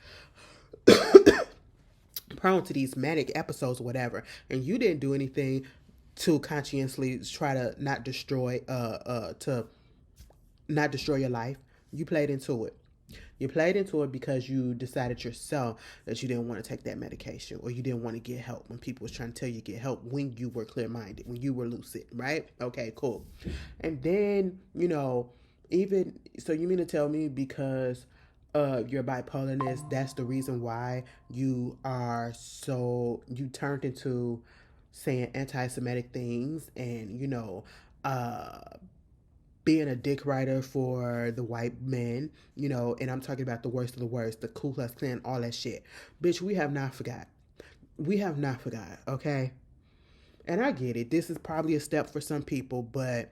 prone to these manic episodes or whatever, and you didn't do anything to conscientiously try to not destroy your life. You played into it. You played into it because you decided yourself that you didn't want to take that medication or you didn't want to get help when people was trying to tell you to get help when you were clear-minded, when you were lucid, right? Okay, cool. And then, even, so you mean to tell me because your bipolarness, that's the reason why you turned into saying anti-Semitic things and, being a dick rider for the white men, and I'm talking about the worst of the worst, the Ku Klux Klan, all that shit. Bitch, we have not forgot. We have not forgot, okay? And I get it. This is probably a step for some people, but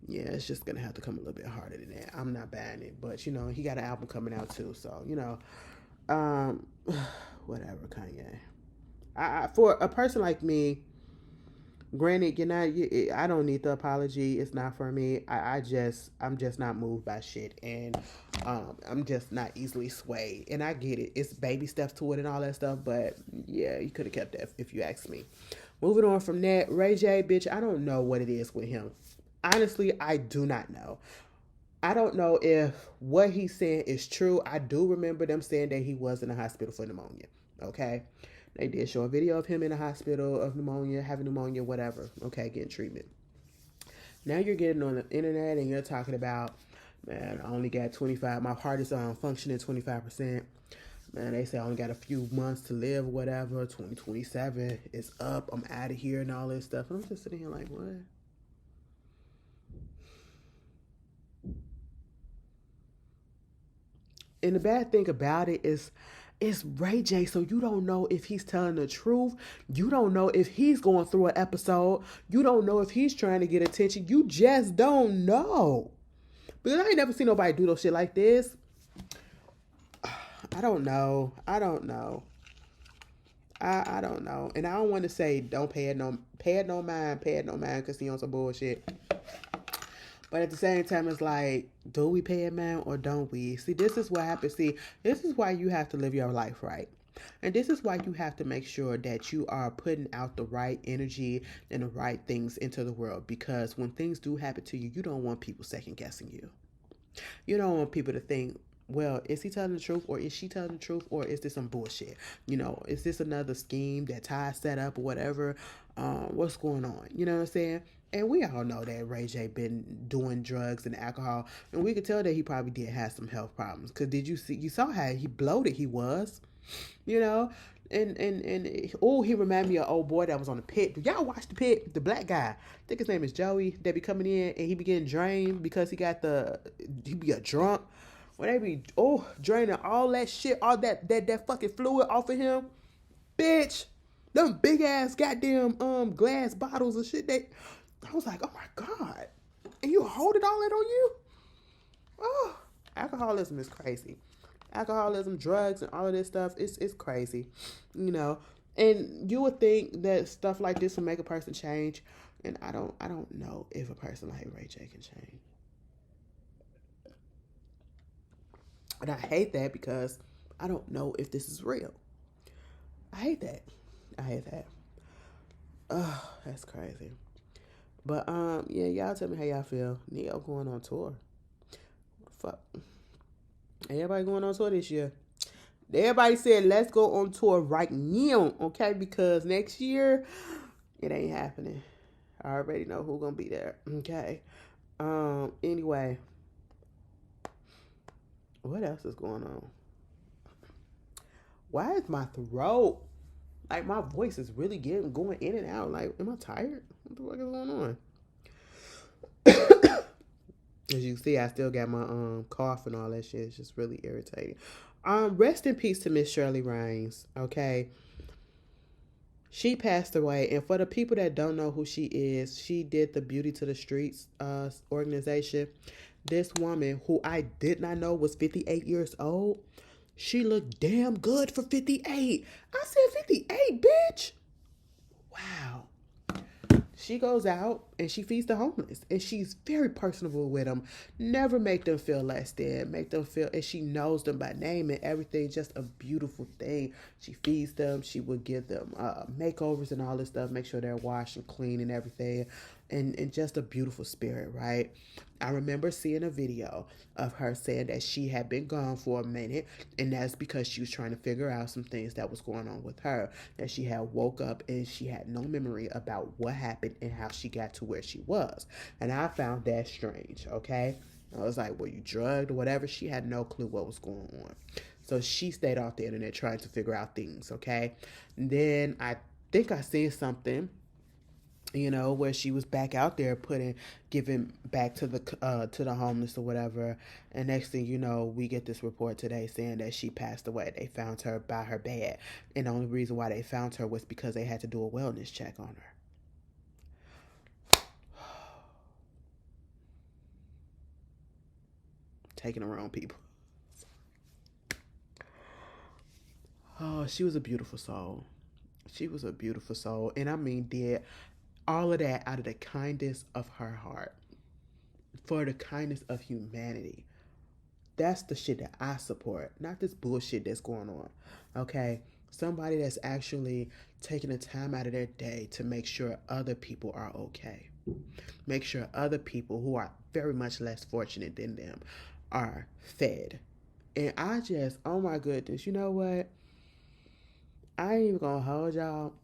yeah, it's just gonna have to come a little bit harder than that. I'm not buying it, but he got an album coming out too, so whatever, Kanye. For a person like me, granted, I don't need the apology. It's not for me. I'm just not moved by shit, and I'm just not easily swayed. And I get it. It's baby steps to it and all that stuff, but yeah, you could have kept that if you asked me. Moving on from that, Ray J, bitch, I don't know what it is with him. Honestly, I do not know. I don't know if what he's saying is true. I do remember them saying that he was in the hospital for pneumonia. Okay. They did show a video of him in the hospital of pneumonia, having pneumonia, whatever. Okay, getting treatment. Now you're getting on the internet and you're talking about, man, I only got 25. My heart is functioning 25%. Man, they say I only got a few months to live, whatever. 2027 is up. I'm out of here and all this stuff. And I'm just sitting here like, what? And the bad thing about it is it's Ray J, so you don't know if he's telling the truth. You don't know if he's going through an episode. You don't know if he's trying to get attention. You just don't know. Because I ain't never seen nobody do no shit like this. I don't know. I don't know. I don't know. And I don't want to say don't pay it no mind, because he on some bullshit. But at the same time, it's like, do we pay it mind or don't we? See, this is what happens. See, this is why you have to live your life right. And this is why you have to make sure that you are putting out the right energy and the right things into the world. Because when things do happen to you, you don't want people second guessing you. You don't want people to think, well, is he telling the truth or is she telling the truth or is this some bullshit? You know, is this another scheme that Ty set up or whatever? What's going on? You know what I'm saying? And we all know that Ray J been doing drugs and alcohol, and we could tell that he probably did have some health problems. Cause you saw how he bloated he was, you know, and he reminded me of an old boy that was on the Pit. Do y'all watch the Pit? The black guy, I think his name is Joey. That be coming in and he be getting drained because he be a drunk. When they be draining all that shit, all that fucking fluid off of him, bitch. Them big ass goddamn glass bottles of shit. I was like, oh my God. And you holding all that on you? Oh, alcoholism is crazy. Alcoholism, drugs, and all of this stuff, it's crazy. You know. And you would think that stuff like this will make a person change. And I don't know if a person like Ray J can change. And I hate that because I don't know if this is real. I hate that. Oh, that's crazy. But yeah, y'all tell me how y'all feel. Ne-Yo going on tour. What the fuck? Everybody going on tour this year. Everybody said let's go on tour right now, okay? Because next year it ain't happening. I already know who's gonna be there. Okay. Anyway. What else is going on? Why is my throat? Like my voice is really going in and out. Like, am I tired? What the fuck is going on? As you can see, I still got my cough and all that shit. It's just really irritating. Rest in peace to Miss Shirley Rines. Okay. She passed away, and for the people that don't know who she is, she did the Beauty to the Streets organization. This woman, who I did not know was 58 years old, she looked damn good for 58. I said 58, bitch. Wow. She goes out and she feeds the homeless, and she's very personable with them. Never make them feel less than. Make them feel, and she knows them by name and everything. Just a beautiful thing. She feeds them. She would give them makeovers and all this stuff. Make sure they're washed and clean and everything. And just a beautiful spirit, right? I remember seeing a video of her saying that she had been gone for a minute, and that's because she was trying to figure out some things that was going on with her. That she had woke up and she had no memory about what happened and how she got to where she was. And I found that strange, okay? I was like, were you drugged or whatever? She had no clue what was going on. So she stayed off the internet trying to figure out things, okay? And then I think I seen something, you know, where she was back out there giving back to the homeless or whatever. And next thing you know, we get this report today saying that she passed away. They found her by her bed. And the only reason why they found her was because they had to do a wellness check on her. Taking the wrong people. Oh, she was a beautiful soul. She was a beautiful soul. And I mean, did all of that out of the kindness of her heart, for the kindness of humanity. That's the shit that I support, not this bullshit that's going on. Okay? Somebody that's actually taking the time out of their day to make sure other people are okay. Make sure other people who are very much less fortunate than them are fed. And I just, oh my goodness, you know what? I ain't even gonna hold y'all.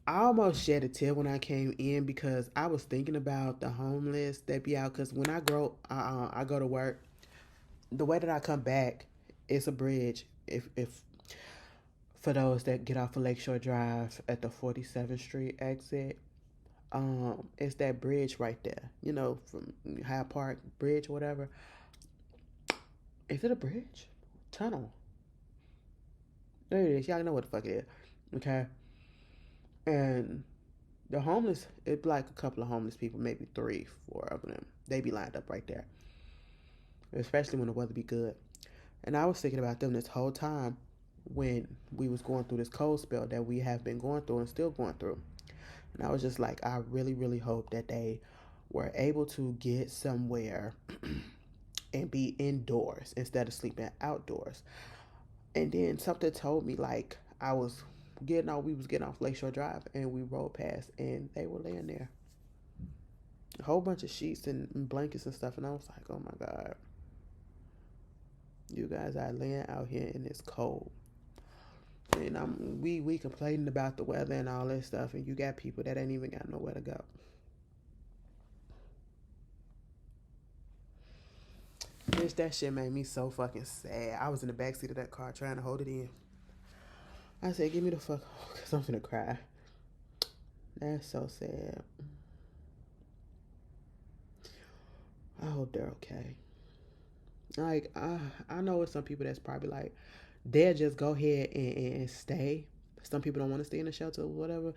I almost shed a tear when I came in because I was thinking about the homeless that be out. Because when I go to work, the way that I come back, it's a bridge. If for those that get off of Lakeshore Drive at the 47th Street exit, it's that bridge right there. You know, from Hyde Park Bridge or whatever. Is it a bridge? Tunnel. There it is. Y'all know what the fuck it is. Okay. And the homeless, it'd be like a couple of homeless people, maybe 3, 4 of them. They be lined up right there. Especially when the weather be good. And I was thinking about them this whole time when we was going through this cold spell that we have been going through and still going through. And I was just like, I really, really hope that they were able to get somewhere and be indoors instead of sleeping outdoors. And then something told me, like, we was getting off Lakeshore Drive and we rode past and they were laying there. A whole bunch of sheets and blankets and stuff. And I was like, oh my God. You guys are laying out here in this cold. And we complaining about the weather and all this stuff, and you got people that ain't even got nowhere to go. Bitch, that shit made me so fucking sad. I was in the backseat of that car trying to hold it in. I said, give me the fuck home, because I'm finna cry. That's so sad. I hope they're okay. Like, I know it's some people that's probably like, they'll just go ahead and stay. Some people don't want to stay in the shelter or whatever.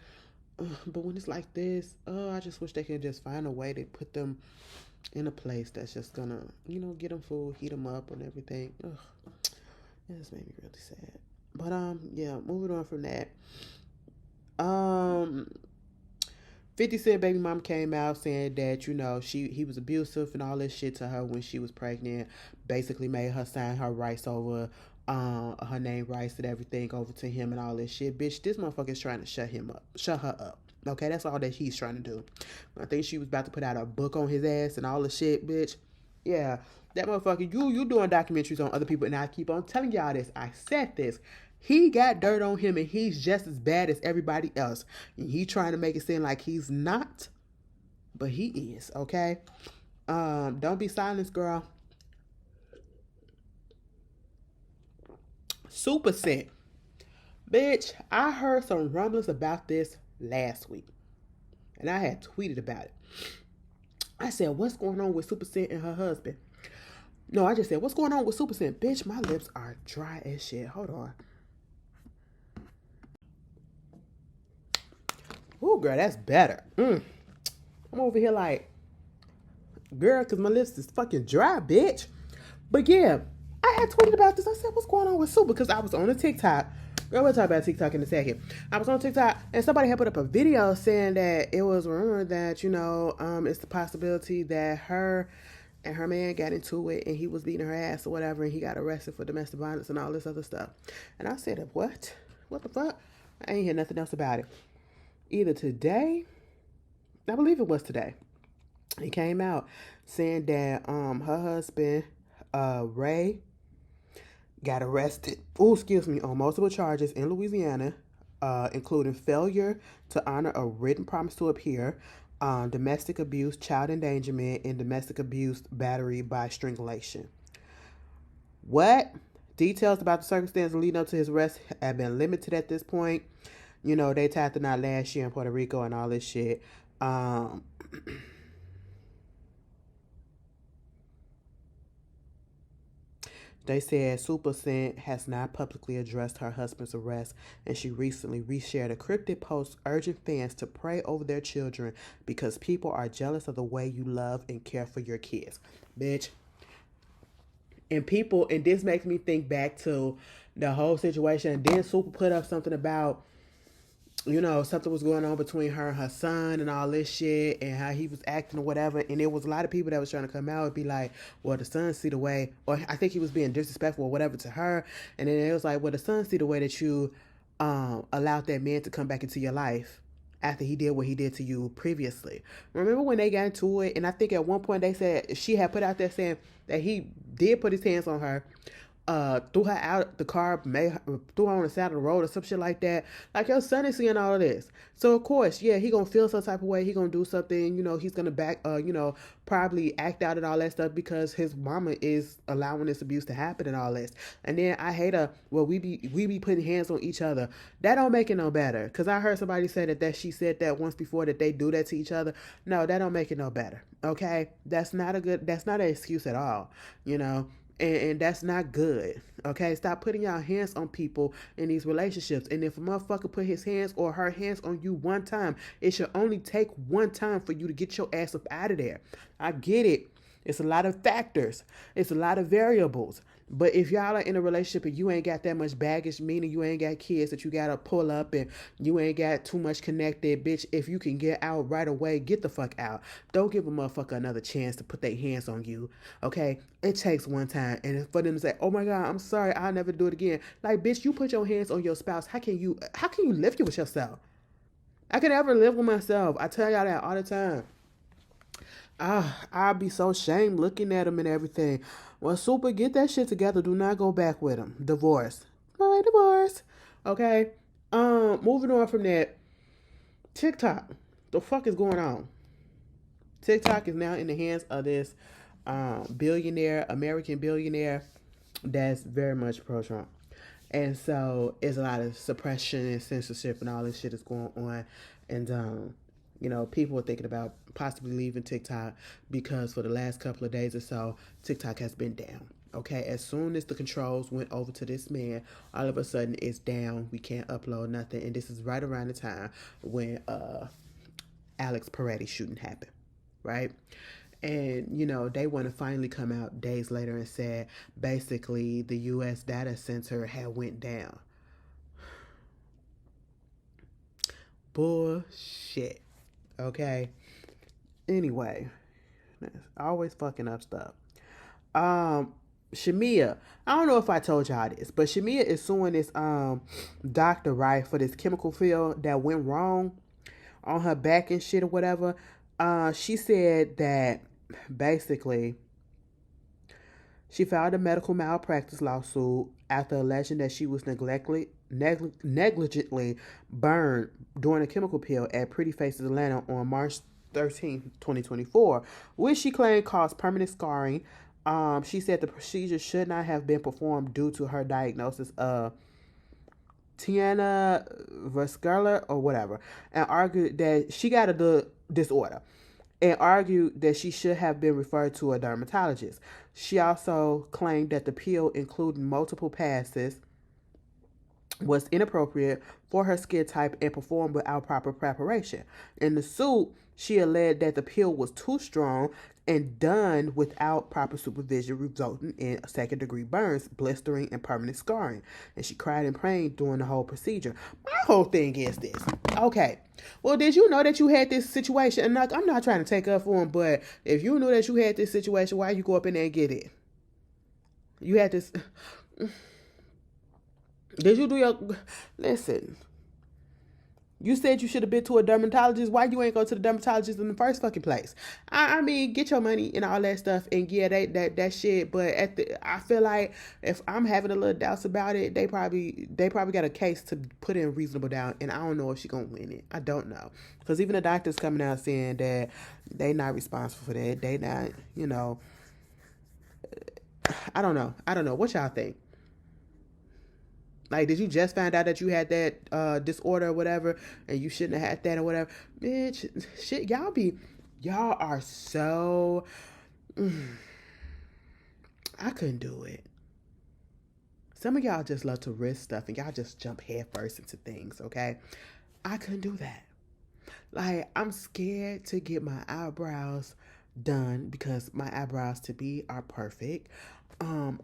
But when it's like this, I just wish they could just find a way to put them in a place that's just gonna, get them food, heat them up and everything. It just made me really sad. But, yeah, moving on from that. 50 Cent baby mom came out saying that, he was abusive and all this shit to her when she was pregnant. Basically made her sign her rights over, her name rights and everything over to him and all this shit. Bitch, this motherfucker's trying to shut her up. Okay, that's all that he's trying to do. I think she was about to put out a book on his ass and all the shit, bitch. Yeah, that motherfucker, you doing documentaries on other people, and I keep on telling y'all this. I said this. He got dirt on him, and he's just as bad as everybody else. And he trying to make it seem like he's not, but he is, okay? Don't be silenced, girl. Super Scent. Bitch, I heard some rumblings about this last week. And I had tweeted about it. I said, what's going on with Super Scent and her husband? No, I just said, what's going on with Super Scent? Bitch, my lips are dry as shit. Hold on. Ooh, girl, that's better. I'm over here like, girl, because my lips is fucking dry, bitch. But yeah, I had tweeted about this. I said, what's going on with Super? Because I was on a TikTok. Girl, we'll talk about TikTok in a second. I was on TikTok and somebody had put up a video saying that it was rumored that, it's the possibility that her and her man got into it and he was beating her ass or whatever and he got arrested for domestic violence and all this other stuff. And I said, what? What the fuck? I ain't hear nothing else about it. Either today, I believe it was today, he came out saying that her husband, Ray, got arrested, on multiple charges in Louisiana, including failure to honor a written promise to appear, domestic abuse, child endangerment, and domestic abuse battery by strangulation. What? Details about the circumstances leading up to his arrest have been limited at this point. They tapped the knot last year in Puerto Rico and all this shit. They said Super Scent has not publicly addressed her husband's arrest, and she recently reshared a cryptic post urging fans to pray over their children because people are jealous of the way you love and care for your kids. Bitch. And this makes me think back to the whole situation. And then Super put up something about, something was going on between her and her son and all this shit and how he was acting or whatever. And there was a lot of people that was trying to come out and be like, well, the son see the way, or I think he was being disrespectful or whatever to her. And then it was like, well, the son see the way that you allowed that man to come back into your life after he did what he did to you previously. Remember when they got into it? And I think at one point they said, she had put out there saying that he did put his hands on her, threw her out the car, threw her on the side of the road or some shit like that. Like, your son is seeing all of this. So, of course, yeah, he gonna feel some type of way. He gonna do something, he's gonna probably act out and all that stuff because his mama is allowing this abuse to happen and all this. And then I hate we be putting hands on each other. That don't make it no better. Because I heard somebody say that she said that once before that they do that to each other. No, that don't make it no better. Okay? That's not an excuse at all, And that's not good. Okay, stop putting your hands on people in these relationships. And if a motherfucker put his hands or her hands on you one time, it should only take one time for you to get your ass up out of there. I get it. It's a lot of factors. It's a lot of variables. But if y'all are in a relationship and you ain't got that much baggage, meaning you ain't got kids that you gotta pull up and you ain't got too much connected, bitch, if you can get out right away, get the fuck out. Don't give a motherfucker another chance to put their hands on you. Okay? It takes one time. And for them to say, oh my God, I'm sorry, I'll never do it again. Like, bitch, you put your hands on your spouse. How can you live with yourself? I can never live with myself. I tell y'all that all the time. I'll be so ashamed looking at him and everything. Well, super, get that shit together. Do not go back with him. Divorce. My divorce. Okay. Moving on from that. TikTok. The fuck is going on? TikTok is now in the hands of this billionaire, American billionaire, that's very much pro Trump. And so it's a lot of suppression and censorship and all this shit is going on. And people are thinking about possibly leaving TikTok because for the last couple of days or so, TikTok has been down. Okay, as soon as the controls went over to this man, all of a sudden it's down. We can't upload nothing, and this is right around the time when Alex Peretti shooting happened, right? And they want to finally come out days later and say basically the U.S. data center had went down. Bullshit. Okay. Anyway, always fucking up stuff. Shamia, I don't know if I told y'all this, but Shamia is suing this doctor, right, for this chemical field that went wrong on her back and shit or whatever. She said that basically she filed a medical malpractice lawsuit after alleging that she was negligently burned during a chemical peel at Pretty Faces Atlanta on March 13, 2024, which she claimed caused permanent scarring. She said the procedure should not have been performed due to her diagnosis of Tiana Vascular or whatever, and argued that she got a disorder and argued that she should have been referred to a dermatologist. She also claimed that the peel, including multiple passes, was inappropriate for her skin type and performed without proper preparation. In the suit, she alleged that the peel was too strong and done without proper supervision, resulting in second-degree burns, blistering, and permanent scarring. And she cried in pain during the whole procedure. My whole thing is this. Okay, well, did you know that you had this situation? And I'm not trying to take up for him, but if you knew that you had this situation, why you go up in there and get it? You had this... Did you do your... Listen. You said you should have been to a dermatologist. Why you ain't go to the dermatologist in the first fucking place? I mean, get your money and all that stuff, and yeah, that shit. But I feel like if I'm having a little doubts about it, they probably got a case to put in reasonable doubt, and I don't know if she gonna win it. I don't know, because even the doctors coming out saying that they not responsible for that. They not, I don't know. What y'all think? Like, did you just find out that you had that disorder or whatever, and you shouldn't have had that or whatever? Bitch, shit, y'all are so... I couldn't do it. Some of y'all just love to risk stuff, and y'all just jump head first into things, okay? I couldn't do that. Like, I'm scared to get my eyebrows done because my eyebrows to be are perfect.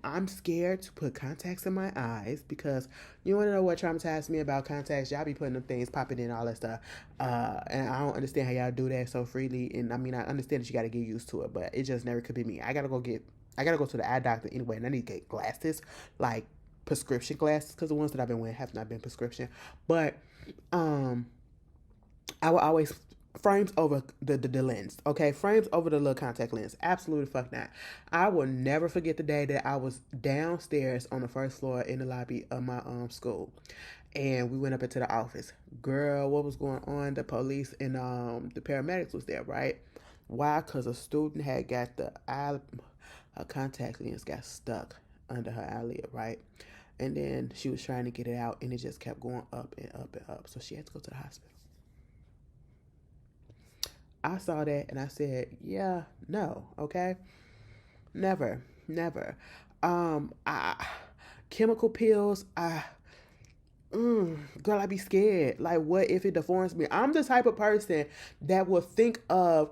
I'm scared to put contacts in my eyes because you want to know what traumatized me about contacts? Y'all be putting them things, popping in, all that stuff. And I don't understand how y'all do that so freely. And I mean, I understand that you got to get used to it, but it just never could be me. I got to go to the eye doctor anyway, and I need to get glasses, like prescription glasses, because the ones that I've been wearing have not been prescription. But, I will always frames over the lens, okay? Frames over the little contact lens. Absolutely fuck not. I will never forget the day that I was downstairs on the first floor in the lobby of my school, and we went up into the office. Girl, what was going on? The police and the paramedics was there, right? Why? Because a student had got her contact lens got stuck under her eyelid, right? And then she was trying to get it out, and it just kept going up and up and up. So she had to go to the hospital. I saw that and I said, yeah, no, okay? Never. Chemical pills. Girl, I be scared. Like, what if it deforms me? I'm the type of person that will think of,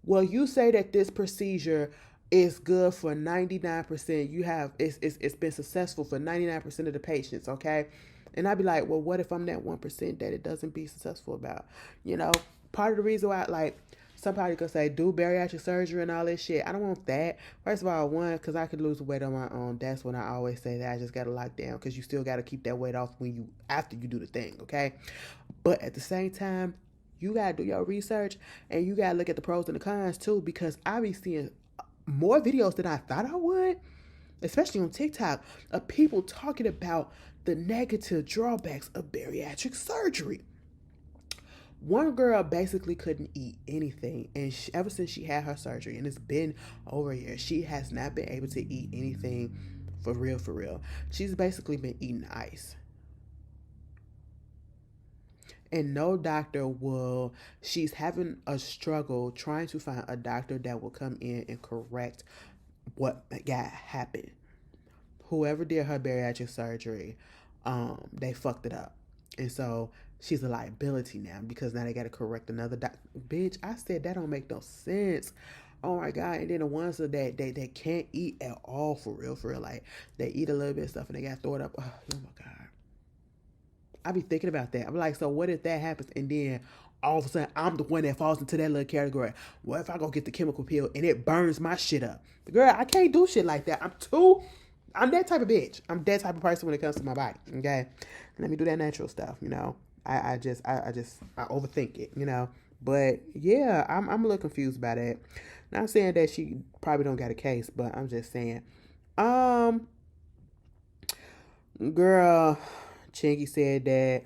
well, you say that this procedure is good for 99%. You have it's been successful for 99% of the patients, okay? And I'd be like, well, what if I'm that 1% that it doesn't be successful about? You know, part of the reason why, like, somebody could say do bariatric surgery and all this shit. I don't want that. First of all, one, because I could lose weight on my own. That's when I always say that I just got to lock down, because you still got to keep that weight off when you after you do the thing, okay? But at the same time, you got to do your research and you got to look at the pros and the cons too, because I be seeing more videos than I thought I would, especially on TikTok, of people talking about the negative drawbacks of bariatric surgery. One girl basically couldn't eat anything, and ever since she had her surgery, and it's been over a year, she has not been able to eat anything for real, for real. She's basically been eating ice. And no doctor will, she's having a struggle trying to find a doctor that will come in and correct what got happened. Whoever did her bariatric surgery, they fucked it up. And so she's a liability now, because now they got to correct another bitch, I said that don't make no sense. Oh my God. And then the ones that they can't eat at all, for real, like they eat a little bit of stuff and they got to throw it up. Oh my God. I be thinking about that. I'm like, so what if that happens and then all of a sudden I'm the one that falls into that little category? What if I go get the chemical pill and it burns my shit up? Girl, I can't do shit like that. I'm that type of bitch. I'm that type of person when it comes to my body. Okay, let me do that natural stuff. You know, I overthink it. You know, but yeah, I'm a little confused about it. Not saying that she probably don't got a case, but I'm just saying, girl, Chingy said that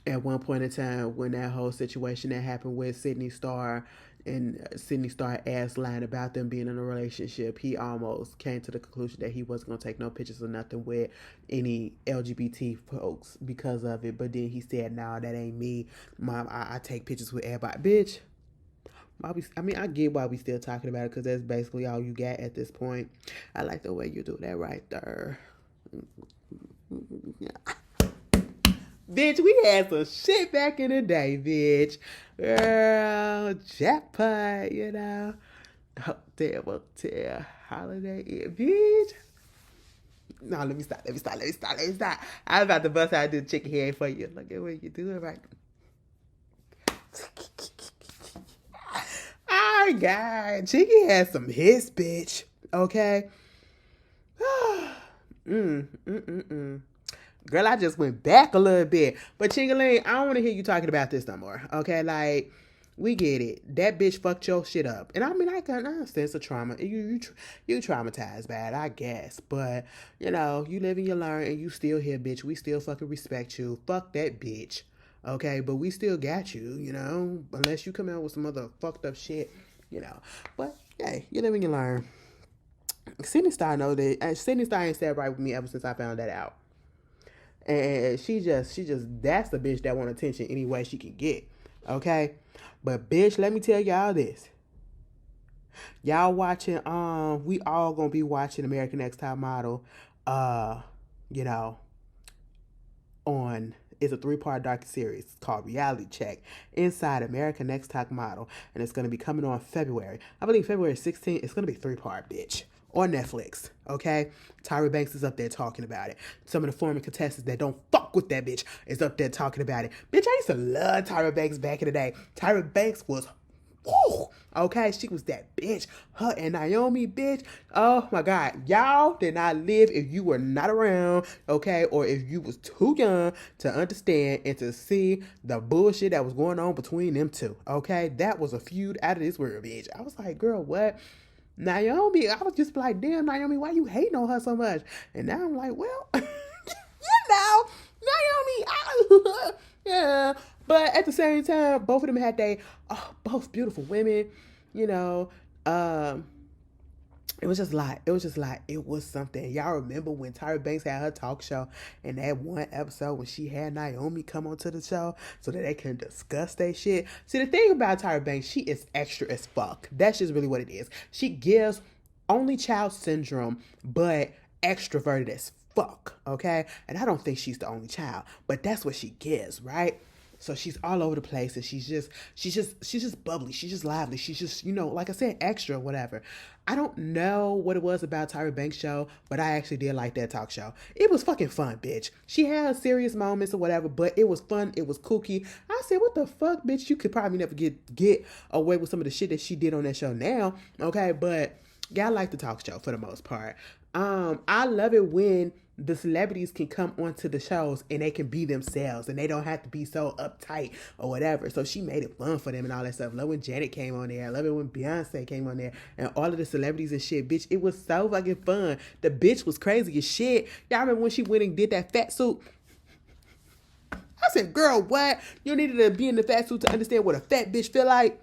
at one point in time when that whole situation that happened with Sydney Star, and Sydney Star asked Line about them being in a relationship, he almost came to the conclusion that he wasn't going to take no pictures or nothing with any LGBT folks because of it. But then he said, nah, that ain't me. Mom, I take pictures with everybody. Bitch. I get why we still talking about it, because that's basically all you got at this point. I like the way you do that right there. Bitch, we had some shit back in the day, bitch. Girl, jackpot, you know. Hotel, Holiday Inn, bitch. No, let me stop. I was about to bust out the chicken head for you. Look at what you doing right. Oh, God. Chicken has some hits, bitch. Okay? Girl, I just went back a little bit. But Chingaling, I don't want to hear you talking about this no more. Okay? Like, we get it. That bitch fucked your shit up. And I mean, I can understand it's a trauma. You traumatized bad, I guess. But, you know, you live and you learn, and you still here, bitch. We still fucking respect you. Fuck that bitch. Okay? But we still got you, you know? Unless you come out with some other fucked up shit, you know. But, hey, you live and you learn. Sydney Star know that. Sydney Star ain't sat right with me ever since I found that out. And she just, that's the bitch that want attention any way she can get. Okay? But bitch, let me tell y'all this. Y'all watching, we all gonna be watching American Next Top Model, you know, on, it's a 3-part docuseries called Reality Check inside American Next Top Model. And it's gonna be coming on February. I believe February 16th. It's gonna be 3-part, bitch. On Netflix, okay? Tyra Banks is up there talking about it. Some of the former contestants that don't fuck with that bitch is up there talking about it. Bitch, I used to love Tyra Banks back in the day. Tyra Banks was, whoo, okay? She was that bitch. Her and Naomi, bitch. Oh, my God. Y'all did not live if you were not around, okay? Or if you was too young to understand and to see the bullshit that was going on between them two, okay? That was a feud out of this world, bitch. I was like, girl, what? Naomi, I was just like, damn, Naomi, why you hating on her so much? And now I'm like, well, you know, Naomi, yeah. But at the same time, both of them had both beautiful women, you know. It was just like, it was something. Y'all remember when Tyra Banks had her talk show, and that one episode when she had Naomi come onto the show so that they can discuss that shit? See, the thing about Tyra Banks, she is extra as fuck. That's just really what it is. She gives only child syndrome, but extroverted as fuck, okay? And I don't think she's the only child, but that's what she gives, right? So she's all over the place, and she's just bubbly. She's just lively. She's just, like I said, extra, whatever. I don't know what it was about Tyra Banks' show, but I actually did like that talk show. It was fucking fun, bitch. She had serious moments or whatever, but it was fun. It was kooky. I said, what the fuck, bitch? You could probably never get away with some of the shit that she did on that show now, okay? But yeah, I like the talk show for the most part. I love it when the celebrities can come onto the shows and they can be themselves and they don't have to be so uptight or whatever. So she made it fun for them and all that stuff. Love when Janet came on there. I love it when Beyonce came on there and all of the celebrities and shit. Bitch, it was so fucking fun. The bitch was crazy as shit. Y'all remember when she went and did that fat suit? I said, girl, what? You needed to be in the fat suit to understand what a fat bitch feel like?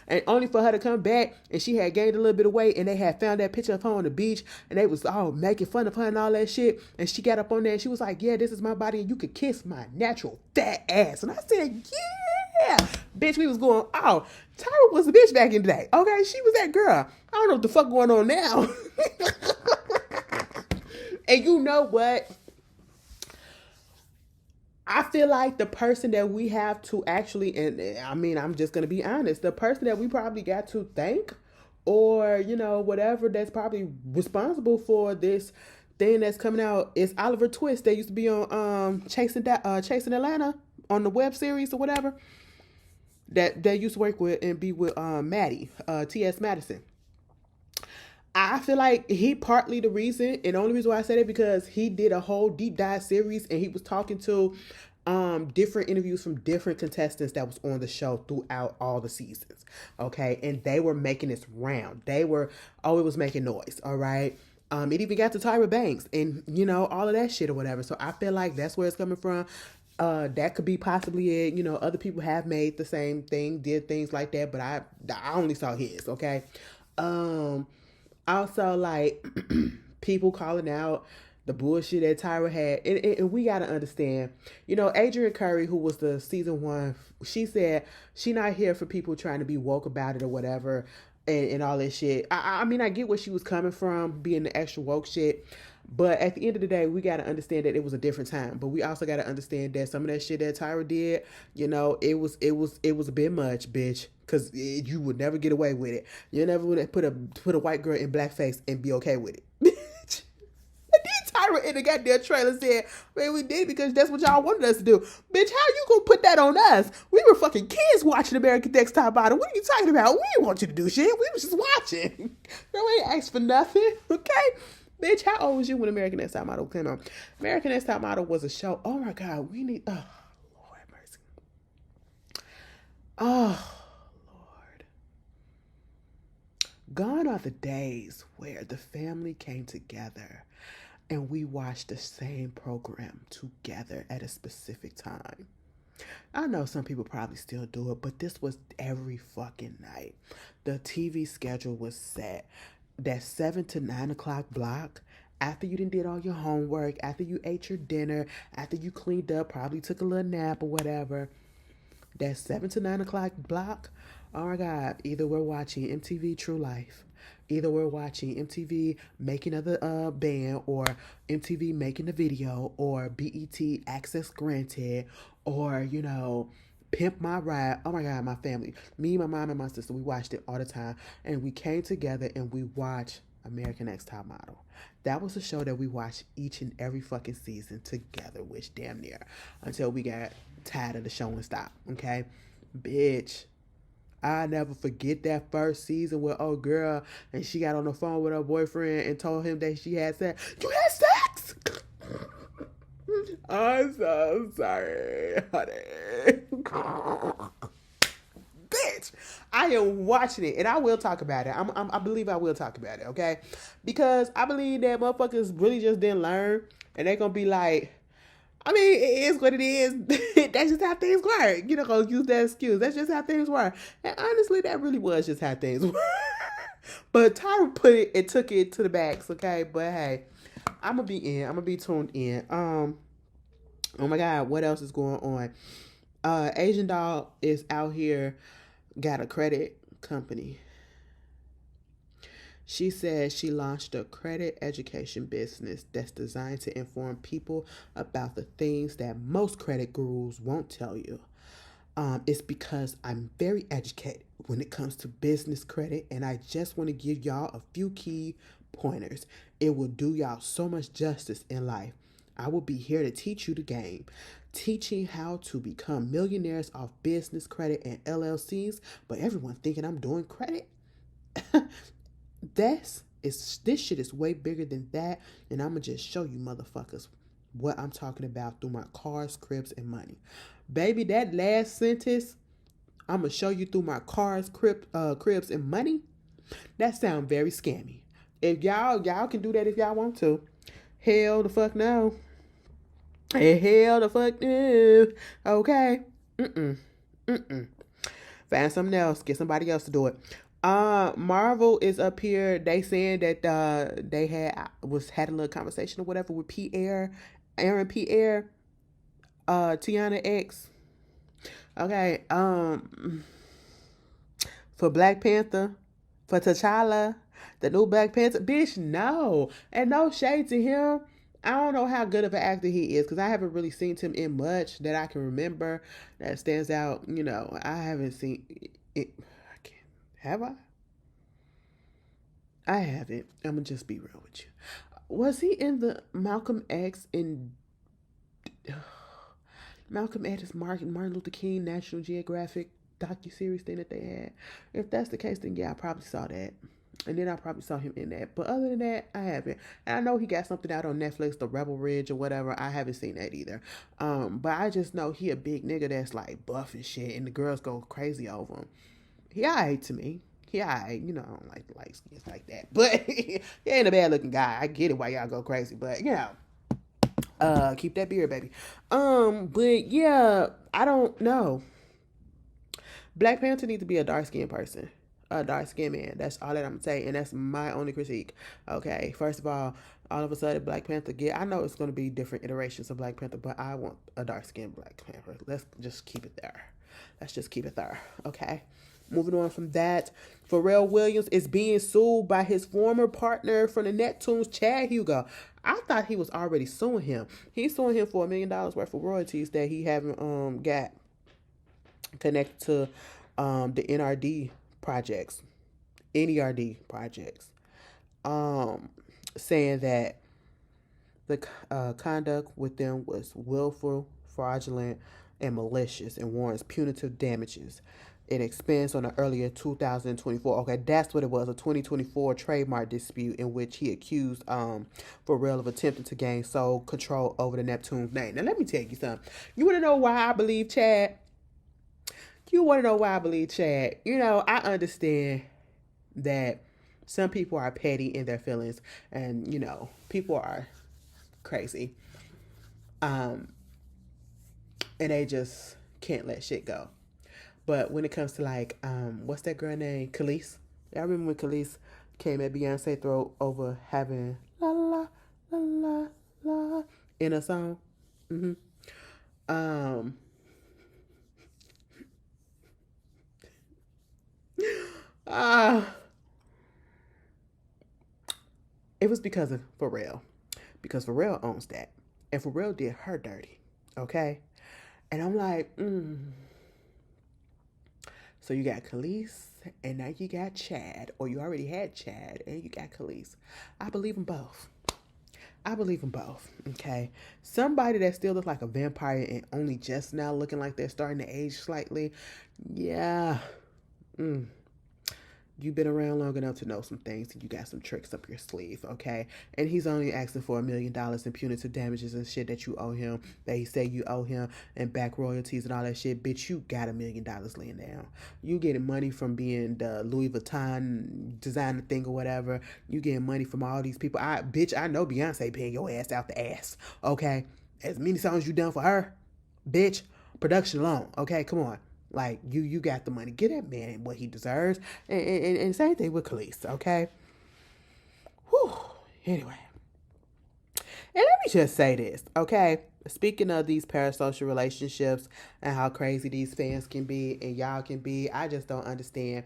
And only for her to come back and she had gained a little bit of weight and they had found that picture of her on the beach and they was all making fun of her and all that shit. And she got up on there and she was like, yeah, this is my body and you could kiss my natural fat ass. And I said, yeah. Bitch, we was going, oh, Tyra was a bitch back in the day. Okay, she was that girl. I don't know what the fuck going on now. And you know what? I feel like the person that we have to actually, and I mean, I'm just going to be honest, the person that we probably got to thank or, whatever that's probably responsible for this thing that's coming out is Oliver Twist. They used to be on Chasing Atlanta on the web series or whatever that they used to work with and be with Maddie, T.S. Madison. I feel like he partly the reason, and the only reason why I said it because he did a whole deep dive series and he was talking to different interviews from different contestants that was on the show throughout all the seasons. Okay, and they were making this round. They were it was making noise. All right. It even got to Tyra Banks and all of that shit or whatever. So I feel like that's where it's coming from. That could be possibly it. Other people have made the same thing, did things like that, but I only saw his. Okay. Also, like, people calling out the bullshit that Tyra had. And we got to understand, Adrienne Curry, who was the season 1, she said she not here for people trying to be woke about it or whatever and all that shit. I mean, I get where she was coming from, being the extra woke shit. But at the end of the day, we got to understand that it was a different time. But we also got to understand that some of that shit that Tyra did, it was a bit much, bitch. Because you would never get away with it. You never would put a white girl in blackface and be okay with it. Bitch. And then Tyra in the goddamn trailer said, man, we did because that's what y'all wanted us to do. Bitch, how you gonna put that on us? We were fucking kids watching American Next Top Model. What are you talking about? We didn't want you to do shit. We was just watching. No, we ain't asked for nothing, okay? Bitch, how old was you when American Next Top Model came on? American Next Top Model was a show. Oh my God, we need, oh, Lord have mercy. Oh, Lord. Gone are the days where the family came together and we watched the same program together at a specific time. I know some people probably still do it, but this was every fucking night. The TV schedule was set. That 7 to 9 o'clock block, after you did all your homework, after you ate your dinner, after you cleaned up, probably took a little nap or whatever, that 7 to 9 o'clock block, oh my God, either we're watching MTV True Life, either we're watching MTV Making of the Band, or MTV Making the Video, or BET Access Granted, or, Pimp My Ride. Oh my God, my family. Me, my mom, and my sister, we watched it all the time. And we came together and we watched American Next Top Model. That was a show that we watched each and every fucking season together, which damn near, until we got tired of the show and stopped. Okay? Bitch. I never forget that first season with old girl and she got on the phone with her boyfriend and told him that she had sex. You had sex? I'm so sorry, honey. Bitch, I am watching it, and I will talk about it. I believe I will talk about it, okay? Because I believe that motherfuckers really just didn't learn, and they're gonna be like, I mean, it is what it is. That's just how things work. Gonna use that excuse. That's just how things work. And honestly, that really was just how things work. But Tyra put it and took it to the backs, okay? But hey, I'm gonna be in. I'm gonna be tuned in. Oh my God, what else is going on? Asian Doll is out here, got a credit company. She said she launched a credit education business that's designed to inform people about the things that most credit gurus won't tell you. It's because I'm very educated when it comes to business credit, and I just want to give y'all a few key pointers. It will do y'all so much justice in life. I will be here to teach you the game, teaching how to become millionaires off business credit and LLCs, but everyone thinking I'm doing credit. This shit is way bigger than that, and I'ma just show you motherfuckers what I'm talking about through my cars, cribs, and money. Baby, that last sentence, I'ma show you through my cars, cribs, and money. That sound very scammy. If y'all can do that if y'all want to. Hell the fuck no. Hell the fuck no. Okay. Mm-mm. Find something else. Get somebody else to do it. Marvel is up here. They saying that they had a little conversation or whatever with Aaron Pierre, Tiana X. Okay. For Black Panther, for T'Challa, the new Black Panther, bitch, no, and no shade to him. I don't know how good of an actor he is because I haven't really seen him in much that I can remember that stands out. You know, I haven't seen it. Have I? I haven't. I'm gonna just be real with you. Was he in the Malcolm X in Malcolm X Martin Luther King National Geographic docuseries thing that they had? If that's the case, then yeah, I probably saw that. And then I probably saw him in that. But other than that, I haven't. And I know he got something out on Netflix, The Rebel Ridge or whatever. I haven't seen that either. But I just know he a big nigga that's like buff and shit, and the girls go crazy over him. He alright to me. He alright. You know, I don't like light skins like that. But he ain't a bad looking guy. I get it why y'all go crazy. But you know, keep that beard, baby. But yeah, I don't know. Black Panther needs to be a dark skinned person, a dark skinned man. That's all that I'm gonna say, and that's my only critique. Okay, first of all of a sudden Black Panther I know it's gonna be different iterations of Black Panther, but I want a dark skinned Black Panther. Let's just keep it there. Let's just keep it there. Okay. Moving on from that, Pharrell Williams is being sued by his former partner from the Neptunes, Chad Hugo. I thought he was already suing him. He's suing him for $1 million worth of royalties that he haven't got connected to the NRD projects, NERD projects, saying that the conduct with them was willful, fraudulent, and malicious, and warrants punitive damages. It expands on an earlier 2024. Okay, that's what it was, a 2024 trademark dispute in which he accused Pharrell of attempting to gain sole control over the Neptune's name. Now, let me tell you something. You want to know why I believe Chad? You want to know why I believe Chad? You know, I understand that some people are petty in their feelings, and, you know, people are crazy. And they just can't let shit go. But when it comes to like, what's that girl name? Khalees. I remember when Khalees came at Beyonce's throat over having la la la la la in a song. Mm-hmm. It was because of Pharrell. Because Pharrell owns that. And Pharrell did her dirty. Okay? And I'm like, So you got Khalees, and now you got Chad, or you already had Chad, and you got Khalees. I believe them both. Okay? Somebody that still looks like a vampire and only just now looking like they're starting to age slightly, yeah. You've been around long enough to know some things, and you got some tricks up your sleeve, okay? And he's only asking for $1 million in punitive damages and shit that you owe him, that he say you owe him, and back royalties and all that shit. Bitch, you got $1 million laying down. You getting money from being the Louis Vuitton designer thing or whatever. You getting money from all these people. I know Beyonce paying your ass out the ass, okay? As many songs you done for her, bitch, production alone, okay? Come on. Like, you got the money. Get that man what he deserves. And same thing with Khalees, okay? Whew. Anyway. And let me just say this, okay? Speaking of these parasocial relationships and how crazy these fans can be and y'all can be, I just don't understand.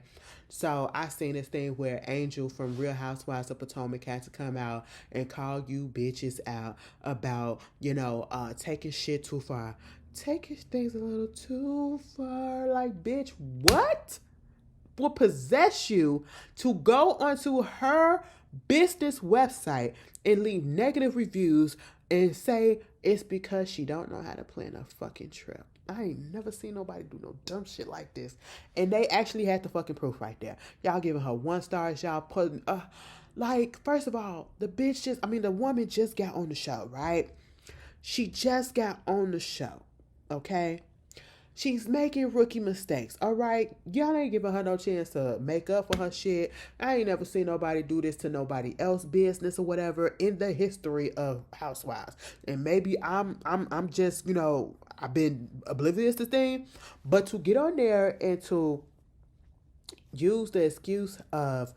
So I seen this thing where Angel from Real Housewives of Potomac had to come out and call you bitches out about, taking shit too far. Taking things a little too far. Like, bitch, what will possess you to go onto her business website and leave negative reviews and say it's because she don't know how to plan a fucking trip? I ain't never seen nobody do no dumb shit like this. And they actually had the fucking proof right there. Y'all giving her 1 star. Y'all putting, first of all, the woman just got on the show, right? She just got on the show, okay? She's making rookie mistakes, all right? Y'all ain't giving her no chance to make up for her shit. I ain't never seen nobody do this to nobody else business or whatever in the history of Housewives. And maybe I'm just, I've been oblivious to things, but to get on there and to use the excuse of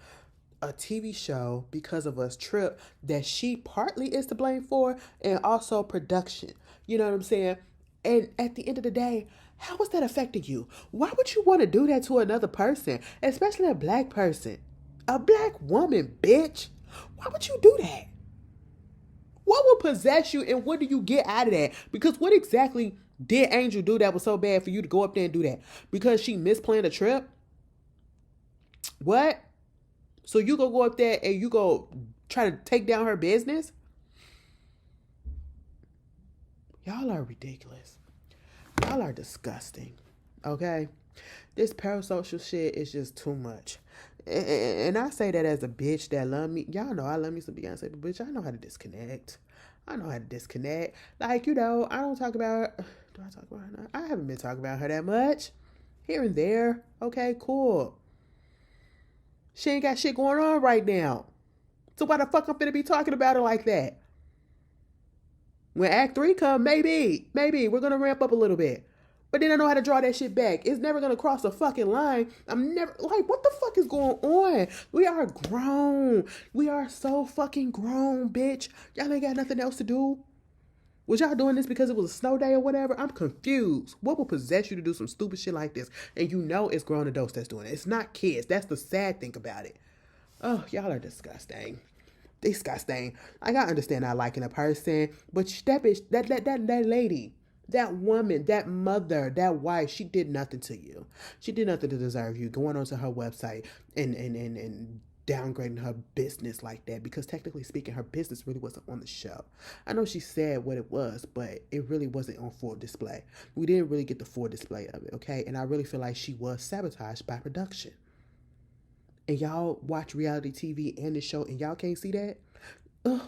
a TV show because of a trip that she partly is to blame for, and also production. You know what I'm saying? And at the end of the day, how is that affecting you? Why would you want to do that to another person, especially a black person? A black woman, bitch. Why would you do that? What will possess you and what do you get out of that? Because what exactly did Angel do that was so bad for you to go up there and do that? Because she misplanned a trip? What? So you go up there and you go try to take down her business? Y'all are ridiculous. Y'all are disgusting. Okay? This parasocial shit is just too much. And I say that as a bitch that love me. Y'all know I love me some Beyonce, but bitch, I know how to disconnect. I know how to disconnect. Like, I don't talk about her. Do I talk about her now? I haven't been talking about her that much. Here and there. Okay, cool. She ain't got shit going on right now. So why the fuck I'm finna be talking about her like that? When Act 3 come, maybe we're gonna ramp up a little bit. But then I know how to draw that shit back. It's never gonna cross a fucking line. I'm never, like, what the fuck is going on? We are grown. We are so fucking grown, bitch. Y'all ain't got nothing else to do. Was y'all doing this because it was a snow day or whatever? I'm confused. What will possess you to do some stupid shit like this? And you know it's grown adults that's doing it. It's not kids. That's the sad thing about it. Oh, y'all are disgusting. Disgusting. Like, I understand not liking a person, but that bitch, that lady, that woman, that mother, that wife, she did nothing to you. She did nothing to deserve you going onto her website and downgrading her business like that, because technically speaking, her business really wasn't on the show. I know she said what it was, but it really wasn't on full display. We didn't really get the full display of it, okay? And I really feel like she was sabotaged by production. And y'all watch reality TV and the show and y'all can't see that? Ugh.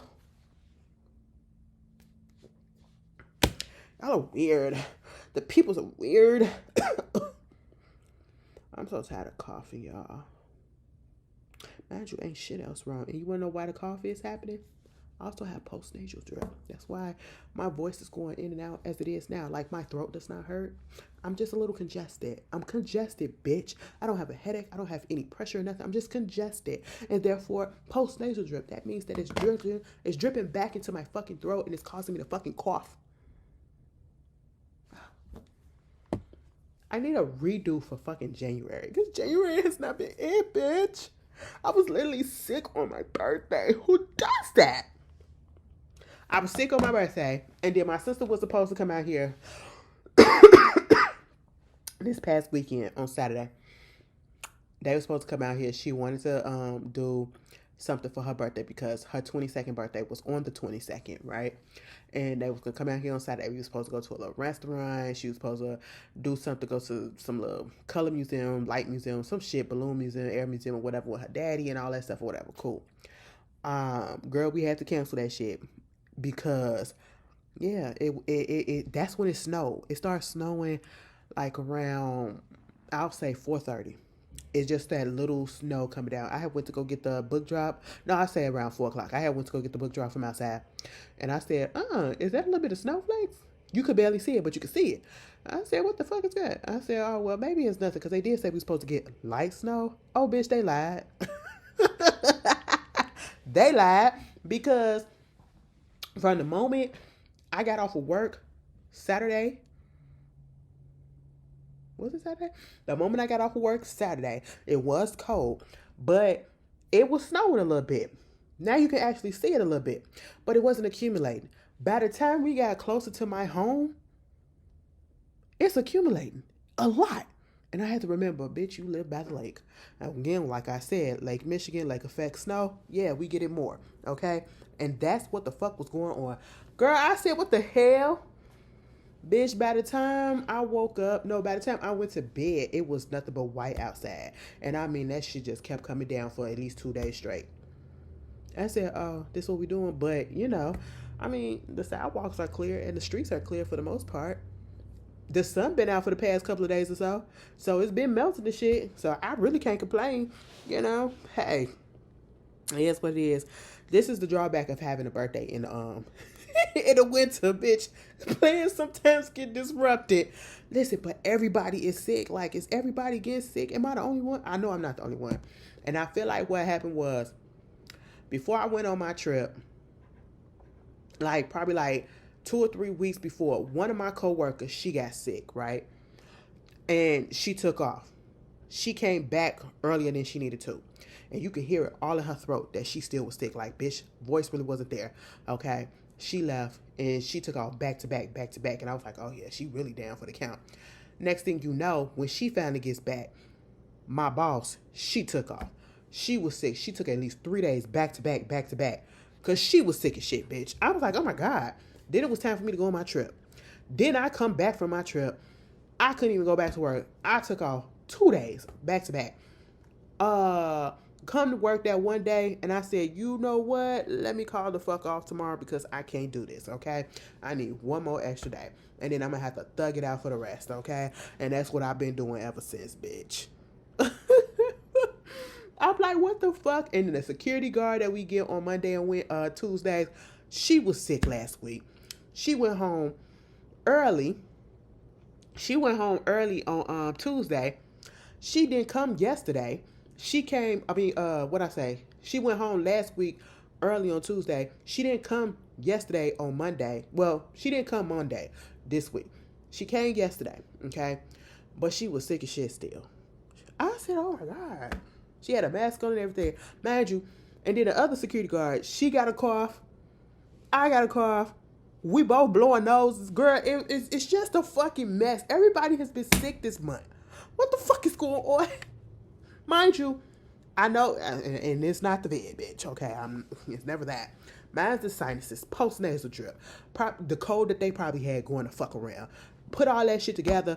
Y'all are weird. The people's are weird. I'm so tired of coughing, y'all. Mind you, ain't shit else wrong. And you wanna know why the cough is happening? I also have postnasal drip. That's why my voice is going in and out as it is now. Like, my throat does not hurt. I'm just a little congested. I'm congested, bitch. I don't have a headache. I don't have any pressure or nothing. I'm just congested. And therefore, postnasal drip. That means that it's dripping back into my fucking throat and it's causing me to fucking cough. I need a redo for fucking January. Because January has not been it, bitch. I was literally sick on my birthday. Who does that? I was sick on my birthday, and then my sister was supposed to come out here this past weekend on Saturday. They were supposed to come out here. She wanted to do something for her birthday because her 22nd birthday was on the 22nd, right? And they was going to come out here on Saturday. We were supposed to go to a little restaurant. She was supposed to do something, go to some little color museum, light museum, some shit, balloon museum, air museum, or whatever with her daddy and all that stuff or whatever. Cool. Girl, we had to cancel that shit because, yeah, it that's when it snowed. It started snowing like around, I'll say 4:30. It's just that little snow coming down. I had went to go get the book drop. No, I say around 4 o'clock. I had went to go get the book drop from outside. And I said, is that a little bit of snowflakes? You could barely see it, but you could see it. I said, what the fuck is that? I said, oh, well, maybe it's nothing, because they did say we were supposed to get light snow. Oh, bitch, they lied. They lied, because from the moment I got off of work Saturday. Was it Saturday? The moment I got off of work Saturday, it was cold, but it was snowing a little bit. Now you can actually see it a little bit, but it wasn't accumulating. By the time we got closer to my home, it's accumulating a lot. And I had to remember, bitch, you live by the lake. Again, like I said, Lake Michigan, lake effect snow. Yeah, we get it more. Okay? And that's what the fuck was going on. Girl, I said, what the hell? Bitch, by the time I woke up, no, by the time I went to bed, it was nothing but white outside. And I mean, that shit just kept coming down for at least 2 days straight. I said, oh, this is what we doing. But, you know, I mean, the sidewalks are clear and the streets are clear for the most part. The sun been out for the past couple of days or so. So it's been melting the shit. So I really can't complain. You know, hey, it is what it is. This is the drawback of having a birthday in the in the winter, bitch. Plans sometimes get disrupted. Listen, but everybody is sick. Like, is everybody getting sick? Am I the only one? I know I'm not the only one. And I feel like what happened was, before I went on my trip, like probably like 2 or 3 weeks before, one of my coworkers, she got sick, right? And she took off. She came back earlier than she needed to. And you could hear it all in her throat that she still was sick. Like, bitch, voice really wasn't there. Okay. She left and she took off back to back, back to back. And I was like, oh yeah, she really down for the count. Next thing you know, when she finally gets back, my boss, she took off. She was sick. She took at least 3 days back to back, back to back. Because she was sick as shit, bitch. I was like, oh my God. Then it was time for me to go on my trip. Then I come back from my trip. I couldn't even go back to work. I took off 2 days back to back. Come to work that one day, and I said, you know what? Let me call the fuck off tomorrow because I can't do this, okay? I need one more extra day. And then I'm going to have to thug it out for the rest, okay? And that's what I've been doing ever since, bitch. I'm like, what the fuck? And then the security guard that we get on Monday and Tuesdays, she was sick last week. She went home early. She went home early on Tuesday. She didn't come yesterday. She came, she went home last week early on Tuesday. She didn't come yesterday on Monday. Well, she didn't come Monday this week. She came yesterday, okay? But she was sick as shit still. I said, oh my God. She had a mask on and everything. Mind you, and then the other security guard, she got a cough. I got a cough. We both blowing noses. Girl, it's just a fucking mess. Everybody has been sick this month. What the fuck is going on? Mind you, I know, and it's not the vid, bitch, okay? It's never that. Mine's the sinuses, post-nasal drip, the cold that they probably had going to fuck around. Put all that shit together,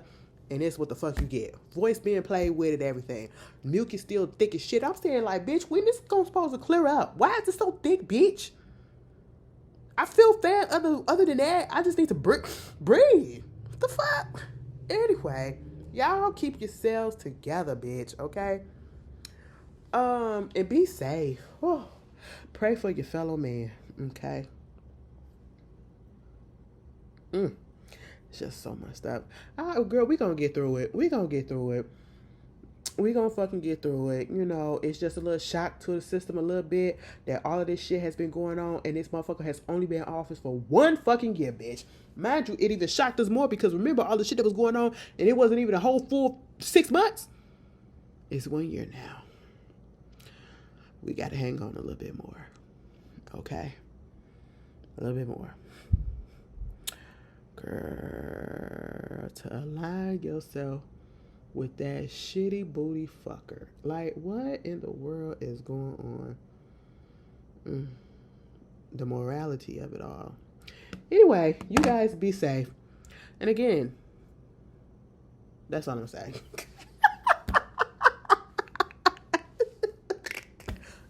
and it's what the fuck you get. Voice being played with and everything. Milk is still thick as shit. I'm saying, like, bitch, when this is supposed to clear up? Why is it so thick, bitch? I feel fat. Other than that, I just need to breathe. What the fuck? Anyway, y'all keep yourselves together, bitch, okay? And be safe. Oh, pray for your fellow man, okay? It's just so much stuff. Girl, we gonna get through it. We gonna fucking get through it. You know, it's just a little shock to the system a little bit that all of this shit has been going on and this motherfucker has only been in office for 1 fucking year, bitch. Mind you, it even shocked us more because remember all the shit that was going on and it wasn't even a whole full 6 months? It's 1 year now. We gotta hang on a little bit more. Okay? A little bit more. Girl, to align yourself with that shitty booty fucker. Like, what in the world is going on? The morality of it all. Anyway, you guys be safe. And again, that's all I'm saying.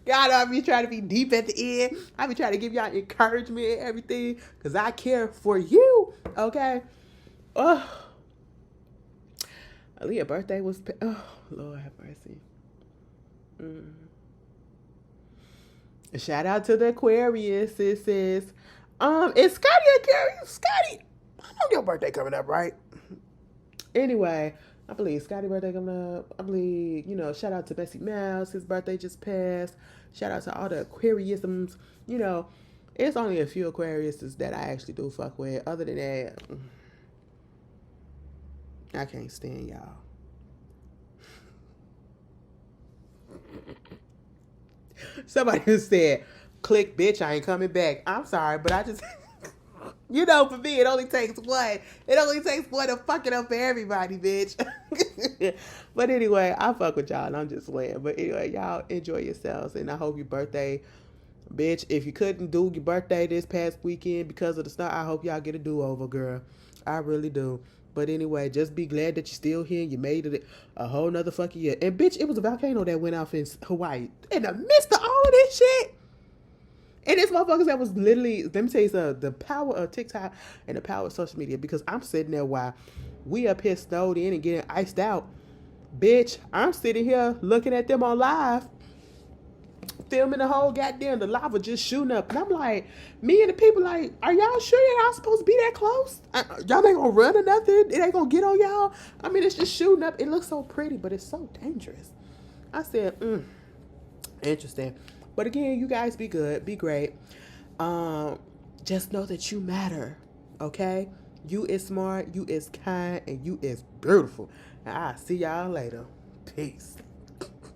God, I be trying to be deep at the end. I be trying to give y'all encouragement and everything because I care for you, okay? Oh, Aaliyah's birthday was, oh, Lord have mercy. Shout out to the Aquarius, it says. Is Scotty Aquarius? Scotty, I know your birthday coming up, right? Anyway, I believe Scotty's birthday coming up. I believe, you know, shout out to Bessie Mouse. His birthday just passed. Shout out to all the Aquariusms. You know, It's only a few Aquariuses that I actually do fuck with. Other than that, I can't stand y'all. Somebody who said, click, bitch, I ain't coming back. I'm sorry, but I just, you know, for me, it only takes one. It only takes one to fuck it up for everybody, bitch. But anyway, I fuck with y'all and I'm just playing. But anyway, y'all enjoy yourselves and I hope your birthday, bitch, if you couldn't do your birthday this past weekend because of the snow, I hope y'all get a do-over, girl. I really do. But anyway, just be glad that you're still here. You made it a whole nother fucking year. And bitch, it was a volcano that went off in Hawaii. In the midst of all of this shit. And it's motherfuckers that was literally, let me tell you something, the power of TikTok and the power of social media. Because I'm sitting there while we up here snowed in and getting iced out. Bitch, I'm sitting here looking at them on live, filming the whole goddamn, the lava just shooting up. And I'm like, me and the people like, are y'all sure y'all supposed to be that close? Y'all ain't gonna run or nothing? It ain't gonna get on y'all? I mean, it's just shooting up. It looks so pretty, but it's so dangerous. I said, interesting. But again, you guys be good, be great. Just know that you matter, okay? You is smart, you is kind, and you is beautiful. And I'll see y'all later. Peace.